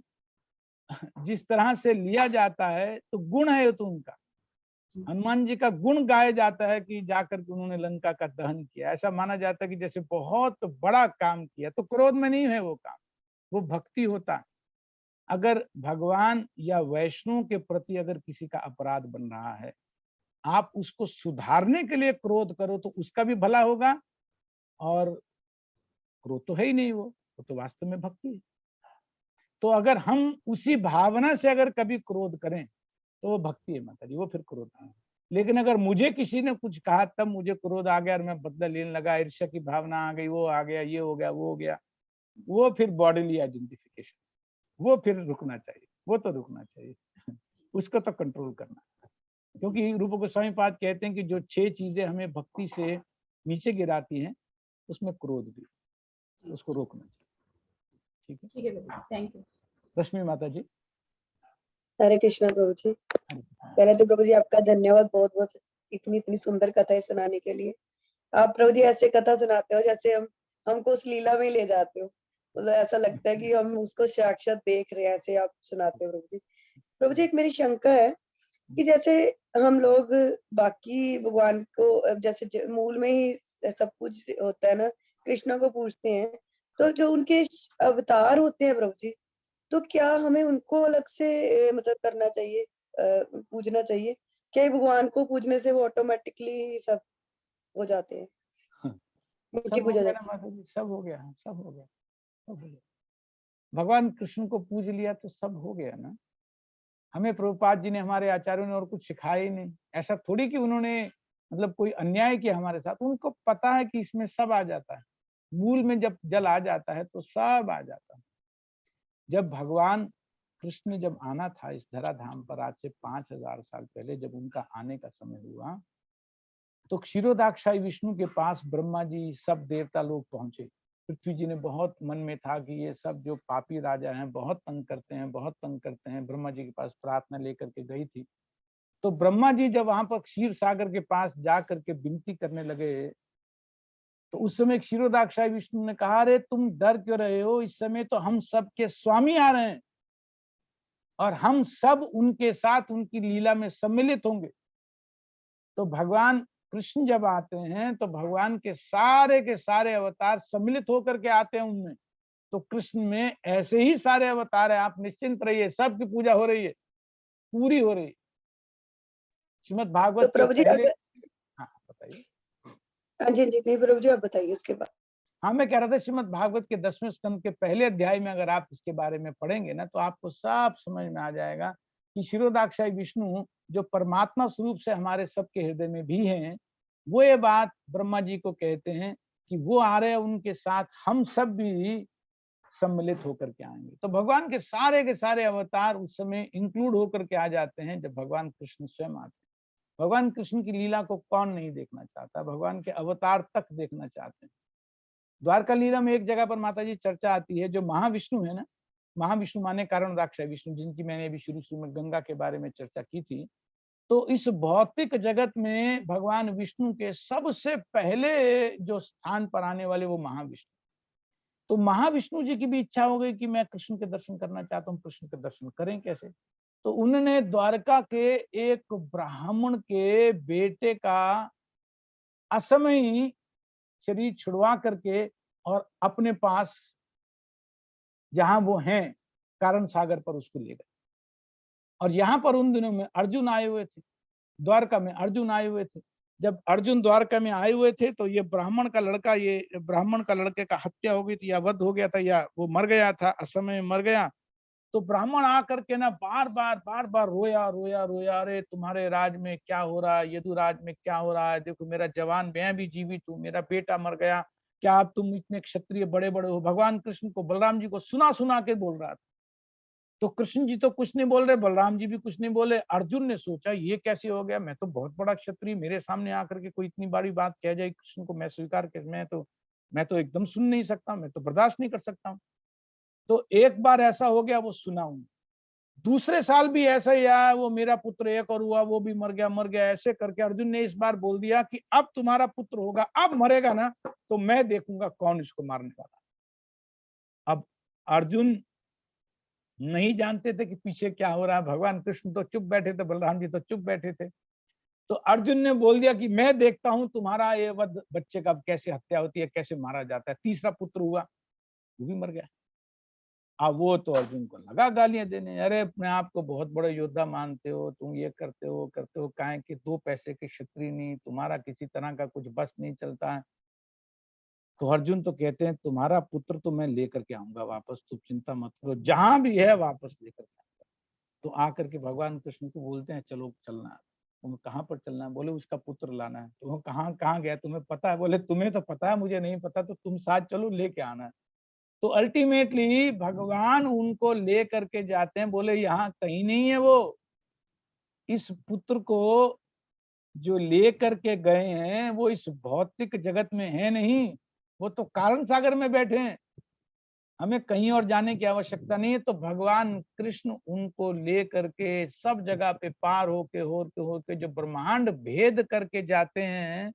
S1: जिस तरह से लिया जाता है तो गुण है तो उनका, हनुमान जी का गुण गाया जाता है कि जाकर के उन्होंने लंका का दहन किया। ऐसा माना जाता है कि जैसे बहुत बड़ा काम किया। तो क्रोध में नहीं है वो काम, वो भक्ति होता है। अगर भगवान या वैष्णव के प्रति अगर किसी का अपराध बन रहा है, आप उसको सुधारने के लिए क्रोध करो तो उसका भी भला होगा और क्रोध तो है ही नहीं, वो तो वास्तव में भक्ति है। तो अगर हम उसी भावना से अगर कभी क्रोध करें तो वो भक्ति है माता जी, वो फिर क्रोध नहीं है। लेकिन अगर मुझे किसी ने कुछ कहा तब मुझे क्रोध आ गया और मैं बदला लेने लगा, ईर्ष्या की भावना आ गई, वो आ गया, ये हो गया, वो हो गया, वो फिर बॉडीली आइडेंटिफिकेशन, वो फिर रुकना चाहिए, वो तो रुकना चाहिए। उसको तो कंट्रोल करना, क्योंकि रूप गोस्वामी पाद कहते हैं कि जो 6 चीजें हमें भक्ति से नीचे गिराती हैं उसमें क्रोध भी, उसको रोकना चाहिए। ठीक है,
S7: ठीक है प्रभु जी, थैंक यू।
S1: रश्मि माता जी।
S8: हरे कृष्णा प्रभु जी। पहले तो प्रभु जी आपका धन्यवाद बहुत बहुत, इतनी इतनी सुंदर कथाएं सुनाने के लिए। आप प्रभु जी ऐसे कथा सुनाते हो जैसे हमको उस लीला में ले जाते हो, मतलब ऐसा लगता है कि हम उसको साक्षात देख रहे हैं, ऐसे आप सुनाते हो प्रभु जी। प्रभु जी एक मेरी शंका है कि जैसे हम लोग बाकी भगवान को जैसे मूल में ही सब कुछ होता है ना, कृष्ण को पूछते हैं, तो जो उनके अवतार होते हैं प्रभु जी, तो क्या हमें उनको अलग से मतलब करना चाहिए, पूजना चाहिए? क्या भगवान को पूजने से वो ऑटोमेटिकली सब हो जाते हैं, उनकी
S1: सब हो
S8: पूजा
S1: गया ना
S8: जाती है?
S1: माता जी, सब हो गया, सब हो गया, सब हो गया। भगवान कृष्ण को पूज लिया तो सब हो गया ना। हमें प्रभुपाद जी ने, हमारे आचार्यों ने और कुछ सिखाया ही नहीं। ऐसा थोड़ी कि उन्होंने मतलब कोई अन्याय किया हमारे साथ, उनको पता है कि इसमें सब आ जाता है। मूल में जब जल आ जाता है तो सब आ जाता है। जब भगवान कृष्ण जब आना था इस धराधाम पर आज से 5000 साल पहले, जब उनका आने का समय हुआ तो क्षीरोदाक्षाई विष्णु के पास ब्रह्मा जी, सब देवता लोग पहुंचे। पृथ्वी जी ने बहुत मन में था कि ये सब जो पापी राजा हैं बहुत तंग करते हैं, बहुत तंग करते हैं। ब्रह्मा जी के पास प्रार्थना लेकर के गई थी। तो ब्रह्मा जी जब वहां पर क्षीर सागर के पास जा करके विनती करने लगे तो उस समय क्षीरोदाक्षाई विष्णु ने कहा, अरे तुम डर क्यों रहे हो, इस समय तो हम सबके स्वामी आ रहे हैं और हम सब उनके साथ उनकी लीला में सम्मिलित होंगे। तो भगवान कृष्ण जब आते हैं तो भगवान के सारे अवतार सम्मिलित होकर के आते हैं उनमें। तो कृष्ण में ऐसे ही सारे अवतार है, आप निश्चिंत रहिए, सबकी पूजा हो रही है, पूरी हो रही है। श्रीमद्
S8: तो
S1: भागवत के
S8: प्रभु जी
S1: पहले,
S8: अगर,
S1: हाँ बताइए।
S8: हाँ जी जी, नहीं प्रभु जी आप बताइए उसके बाद।
S1: हाँ मैं कह रहा था श्रीमद् भागवत के 10वें स्कंद के पहले अध्याय में अगर आप इसके बारे में पढ़ेंगे ना तो आपको सब समझ में आ जाएगा कि क्षीरोदाक्षाई विष्णु जो परमात्मा स्वरूप से हमारे सबके हृदय में भी हैं, वो ये बात ब्रह्मा जी को कहते हैं कि वो आ रहे हैं, उनके साथ हम सब भी सम्मिलित होकर के आएंगे। तो भगवान के सारे अवतार उस समय इंक्लूड होकर के आ जाते हैं जब भगवान कृष्ण स्वयं आते हैं। भगवान कृष्ण की लीला को कौन नहीं देखना चाहता, भगवान के अवतार तक देखना चाहते हैं। द्वारका लीला में एक जगह पर माता जी चर्चा आती है, जो महाविष्णु है ना, महाविष्णु माने कारणदाक्षाय विष्णु, जिनकी मैंने अभी शुरू में गंगा के बारे में चर्चा की थी। तो इस भौतिक जगत में भगवान विष्णु के सबसे पहले जो स्थान पर आने वाले वो महाविष्णु। तो महाविष्णु जी की भी इच्छा हो गई कि मैं कृष्ण के दर्शन करना चाहता हूँ, कृष्ण के दर्शन करें कैसे। तो उन्होंने द्वारका के एक ब्राह्मण के बेटे का असमय ही शरीर छुड़वा करके और अपने पास जहां वो हैं कारण सागर पर उसको ले गए। और यहाँ पर उन दिनों में अर्जुन आए हुए थे, द्वारका में अर्जुन आए हुए थे। जब अर्जुन द्वारका में आए हुए थे तो ये ब्राह्मण का लड़के का हत्या हो गई थी या वध हो गया था या वो मर गया था, असमय मर गया। तो ब्राह्मण आकर के ना बार बार रोया रोया रोया, अरे तुम्हारे राज में क्या हो रहा है, यदुराज में क्या हो रहा है, देखो मेरा जवान, मैं भी जीवित हूँ, मेरा बेटा मर गया, क्या आप तुम इतने क्षत्रिय बड़े बड़े हो। भगवान कृष्ण को, बलराम जी को सुना सुना के बोल रहा था। तो कृष्ण जी तो कुछ नहीं बोल रहे, बलराम जी भी कुछ नहीं बोले। अर्जुन ने सोचा ये कैसे हो गया, मैं तो बहुत बड़ा क्षत्रिय, मेरे सामने आकर के कोई इतनी बड़ी बात कह जाए कृष्ण को, मैं स्वीकार कर, मैं तो एकदम सुन नहीं सकता, मैं तो बर्दाश्त नहीं कर सकता हूँ। तो एक बार ऐसा हो गया, वो सुना हूं। दूसरे साल भी ऐसा ही आया, वो मेरा पुत्र एक और हुआ, वो भी मर गया। ऐसे करके अर्जुन ने इस बार बोल दिया कि अब तुम्हारा पुत्र होगा, अब मरेगा ना तो मैं देखूंगा कौन इसको मारने वाला। अब अर्जुन नहीं जानते थे कि पीछे क्या हो रहा है। भगवान कृष्ण तो चुप बैठे थे, बलराम जी तो चुप बैठे थे। तो अर्जुन ने बोल दिया कि मैं देखता हूं तुम्हारा ये वध बच्चे का कैसे हत्या होती है, कैसे मारा जाता है। तीसरा पुत्र हुआ, वो भी मर गया। अब वो तो अर्जुन को लगा गालियां देने, अरे अपने आप को बहुत बड़े योद्धा मानते हो, तुम ये करते हो, काहे कि 2 पैसे के क्षत्रिय नहीं, तुम्हारा किसी तरह का कुछ बस नहीं चलता है। तो अर्जुन तो कहते हैं तुम्हारा पुत्र तो मैं लेकर के आऊंगा वापस, तुम चिंता मत करो, जहां भी है वापस लेकर के आऊंगा। तो आकर के भगवान कृष्ण को बोलते हैं चलो चलना है। तुम्हें कहाँ पर चलना है? बोले उसका पुत्र लाना है। तो कहाँ कहाँ गया तुम्हें पता है? बोले तुम्हें तो पता है, मुझे नहीं पता, तो तुम साथ चलो लेके आना है। तो अल्टीमेटली भगवान उनको ले करके जाते हैं। बोले यहाँ कहीं नहीं है वो, इस पुत्र को जो ले करके गए हैं वो इस भौतिक जगत में है नहीं, वो तो कारण सागर में बैठे हैं, हमें कहीं और जाने की आवश्यकता नहीं है। तो भगवान कृष्ण उनको ले करके सब जगह पे पार होके जो ब्रह्मांड भेद करके जाते हैं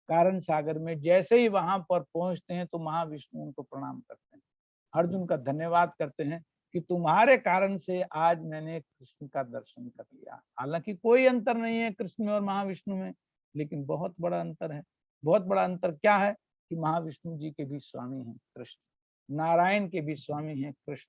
S1: कारण सागर में। जैसे ही वहां पर पहुंचते हैं तो महाविष्णु उनको प्रणाम करते हैं, अर्जुन का धन्यवाद करते हैं कि तुम्हारे कारण से आज मैंने कृष्ण का दर्शन कर लिया। हालांकि कोई अंतर नहीं है कृष्ण में और महाविष्णु में, लेकिन बहुत बड़ा अंतर है। बहुत बड़ा अंतर क्या है कि महाविष्णु जी के भी स्वामी हैं कृष्ण, नारायण के भी स्वामी हैं कृष्ण,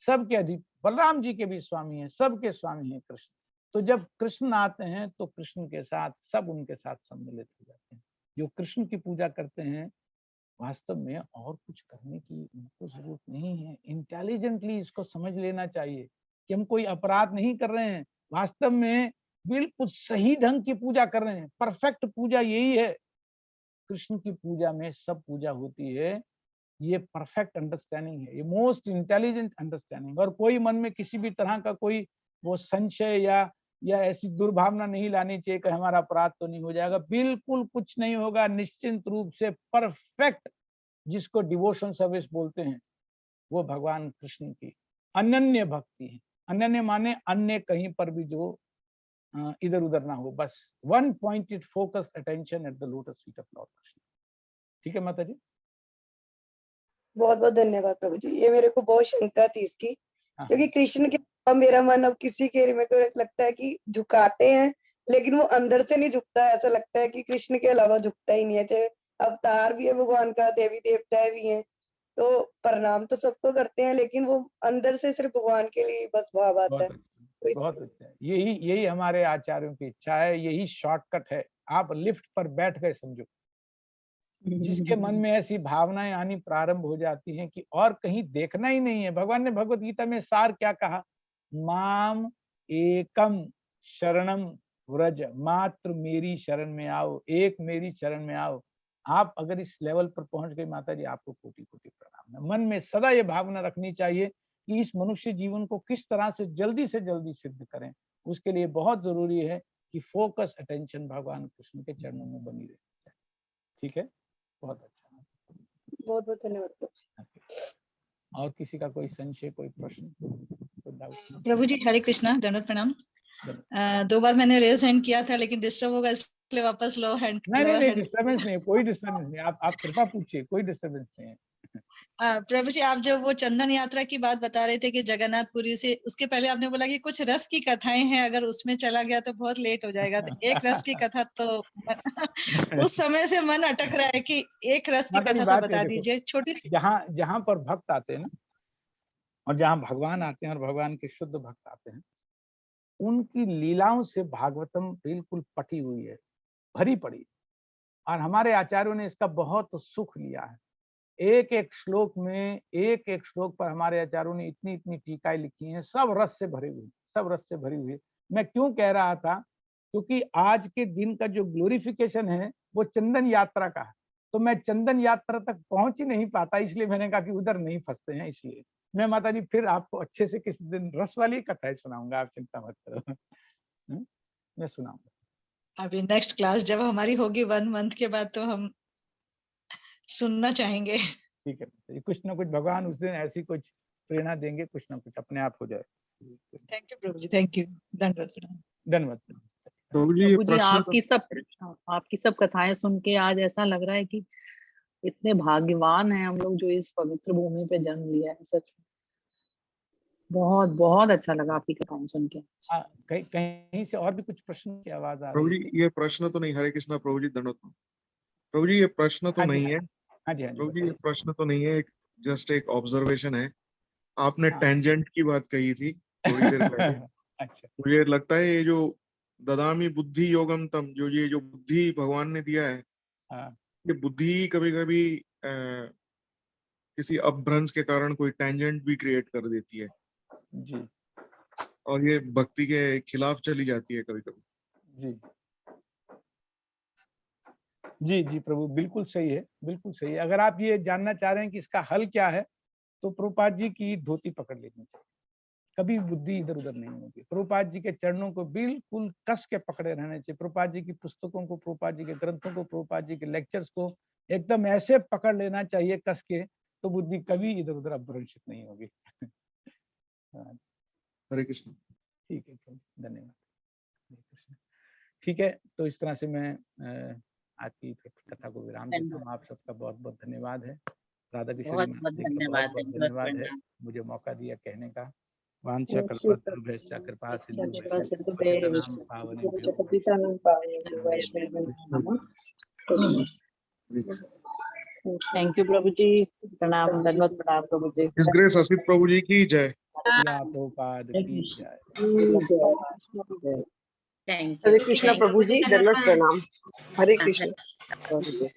S1: सबके अधिक बलराम जी के भी स्वामी हैं, सबके स्वामी हैं कृष्ण। तो जब कृष्ण आते हैं तो कृष्ण के साथ सब उनके साथ सम्मिलित हो जाते हैं। जो कृष्ण की पूजा करते हैं वास्तव में और कुछ करने की उनको जरूरत नहीं है। इंटेलिजेंटली इसको समझ लेना चाहिए कि हम कोई अपराध नहीं कर रहे हैं, वास्तव में बिल्कुल सही ढंग की पूजा कर रहे हैं। परफेक्ट पूजा यही है, कृष्ण की पूजा में सब पूजा होती है। ये परफेक्ट अंडरस्टैंडिंग है, ये मोस्ट इंटेलिजेंट अंडरस्टैंडिंग। और कोई मन में किसी भी तरह का कोई वो संशय या ऐसी दुर्भावना नहीं लानी चाहिए कि हमारा अपराध तो नहीं हो जाएगा। बिल्कुल कुछ नहीं होगा, निश्चिंत रूप से परफेक्ट, जिसको डिवोशन सर्विस बोलते हैं, वो भगवान कृष्ण की अनन्य भक्ति है। अनन्य माने अन्य कहीं पर भी जो इधर उधर ना हो, बस one pointed focused attention at the lotus feet of Lord Krishna. ठीक है माता जी?
S8: बहुत बहुत धन्यवाद प्रभु जी। ये मेरे को बहुत शंका थी इसकी, क्योंकि कृष्ण के अलावा मेरा मन अब किसी के मेरे को लगता है कि झुकाते हैं, लेकिन वो अंदर से नहीं झुकता है। ऐसा लगता है कि कृष्ण के अलावा झुकता ही नहीं है। चाहे अवतार भी है भगवान का, देवी देवता भी हैं, तो प्रणाम तो सबको करते हैं, लेकिन वो अंदर से सिर्फ भगवान के लिए बस भाव आता है। तो
S1: बहुत अच्छा। यही हमारे आचार्यों की इच्छा है, यही शॉर्टकट है। आप लिफ्ट पर बैठ गए समझो, जिसके मन में ऐसी भावनाएं आनी प्रारंभ हो जाती हैं कि और कहीं देखना ही नहीं है। भगवान ने भगवत गीता में सार क्या कहा? माम एकम शरणम व्रज, मात्र मेरी शरण में आओ, एक मेरी शरण में आओ। आप अगर इस लेवल पर पहुंच गए माता जी, आपको कोटि कोटि प्रणाम है। मन में सदा ये भावना रखनी चाहिए कि इस मनुष्य जीवन को किस तरह से जल्दी सिद्ध करें। उसके लिए बहुत जरूरी है कि फोकस अटेंशन भगवान कृष्ण के चरणों में बनी रहे। ठीक है, बहुत अच्छा,
S8: बहुत बहुत धन्यवाद।
S1: और किसी का कोई संशय, कोई प्रश्न, कोई डाउट?
S9: प्रभु जी हरे कृष्णा, दंडवत प्रणाम। 2 बार मैंने रेज हैंड किया था लेकिन डिस्टर्ब होगा, इसलिए वापस लो हैंड।
S1: नहीं, डिस्टर्बेंस नहीं, कोई डिस्टर्बेंस नहीं। आप कृपा पूछिए, कोई डिस्टर्बेंस नहीं है।
S9: प्रभु जी आप जो वो चंदन यात्रा की बात बता रहे थे कि जगन्नाथपुरी से, उसके पहले आपने बोला कि कुछ रस की कथाएं हैं, अगर उसमें चला गया तो बहुत लेट हो जाएगा। तो एक रस की कथा तो उस समय से मन अटक रहा है कि एक रस की कथा तो बता दीजिए, छोटी सी।
S1: जहाँ पर भक्त आते हैं ना, और जहाँ भगवान आते हैं और भगवान के शुद्ध भक्त आते हैं, उनकी लीलाओं से भागवतम बिल्कुल पटी हुई है, भरी पड़ी। और हमारे आचार्यों ने इसका बहुत सुख लिया है। एक एक श्लोक में, एक एक श्लोक पर हमारे आचार्यों ने इतनी इतनी टीकाएं लिखी हैं, सब रस से भरी हुई, सब रस से भरी हुई। मैं क्यों कह रहा था? क्योंकि आज के दिन का जो ग्लोरिफिकेशन है वो चंदन यात्रा का है। तो मैं चंदन यात्रा तक पहुंच ही नहीं पाता, इसलिए मैंने कहा कि उधर नहीं फंसते हैं। इसलिए मैं माता जी फिर आपको अच्छे से किसी दिन रस वाली कथाएं सुनाऊंगा, आप चिंता मत करो। मैं सुनाऊंगा
S9: अभी नेक्स्ट क्लास जब हमारी होगी 1 मंथ के बाद, तो हम सुनना चाहेंगे।
S1: ठीक है, कुछ ना कुछ भगवान उस दिन ऐसी कुछ प्रेरणा देंगे, कुछ ना कुछ अपने आप हो जाए।
S9: Thank you Prabhu ji, thank you, धन्यवाद।
S1: प्रभु जी
S3: आपकी सब कथाएं सुन के आज ऐसा लग रहा है कि इतने भाग्यवान हैं हम लोग जो इस पवित्र भूमि पे जन्म लिया है। सच में बहुत बहुत अच्छा लगा आपकी कथाएं सुन के।
S1: कहीं से और भी कुछ प्रश्न की आवाज आ रही है?
S10: प्रभु जी ये प्रश्न तो नहीं, हरे कृष्णा प्रभु जी, दंडवत प्रभु जी, ये प्रश्न तो नहीं है। प्रभु जी ये प्रश्न तो नहीं है, जस्ट एक ऑब्जर्वेशन है। आपने टेंजेंट की बात कही थी थोड़ी देर पहले।
S1: अच्छा,
S10: मुझे लगता है ये जो ददामी बुद्धि योगम तम, जो ये जो बुद्धि भगवान ने दिया है, ये बुद्धि कभी कभी किसी अपभ्रंश के कारण कोई टेंजेंट भी क्रिएट कर देती है
S1: जी
S10: और ये भक्ति के खिलाफ चली जाती है कभी कभी।
S1: जी जी जी प्रभु, बिल्कुल सही है, बिल्कुल सही है। अगर आप ये जानना चाह रहे हैं कि इसका हल क्या है, तो प्रभुपाद जी की धोती पकड़ लेनी चाहिए, कभी बुद्धि इधर उधर नहीं होगी। प्रभुपाद जी के चरणों को बिल्कुल कस के पकड़े रहना चाहिए। प्रभुपाद जी की पुस्तकों को, प्रभुपाद जी के ग्रंथों को, प्रभुपाद जी के लेक्चर्स को एकदम ऐसे पकड़ लेना चाहिए कस के, तो बुद्धि कभी इधर उधर अपभ्रंशित नहीं होगी।
S10: हरे कृष्ण।
S1: ठीक है, धन्यवाद। ठीक है, तो इस तरह से मैं आज की कथा को विराम देता हूँ। आप सबका बहुत बहुत धन्यवाद है। राधा किशोरी
S11: बहुत
S1: माता
S11: बहुत
S1: जी का
S11: धन्यवाद,
S1: बहुत बहुत
S11: दंडवत
S1: धन्यवाद है,
S11: प्रणाम।
S1: मुझे मौका दिया कहने का। वांछा कल्पतरुभ्यश्च कृपा सिंधुभ्यश्च पावनेभ्यो
S11: थैंक यू प्रभु जी, प्रणाम, दंडवत प्रणाम प्रभु जी।
S10: इस ग्रेस असित प्रभु जी की जय।
S1: प्रभुपाद की जय।
S11: Thank
S2: Hare
S11: you.
S2: कृष्णा प्रभु जी, दंडवत प्रणाम। हरे कृष्ण।
S11: Thank you.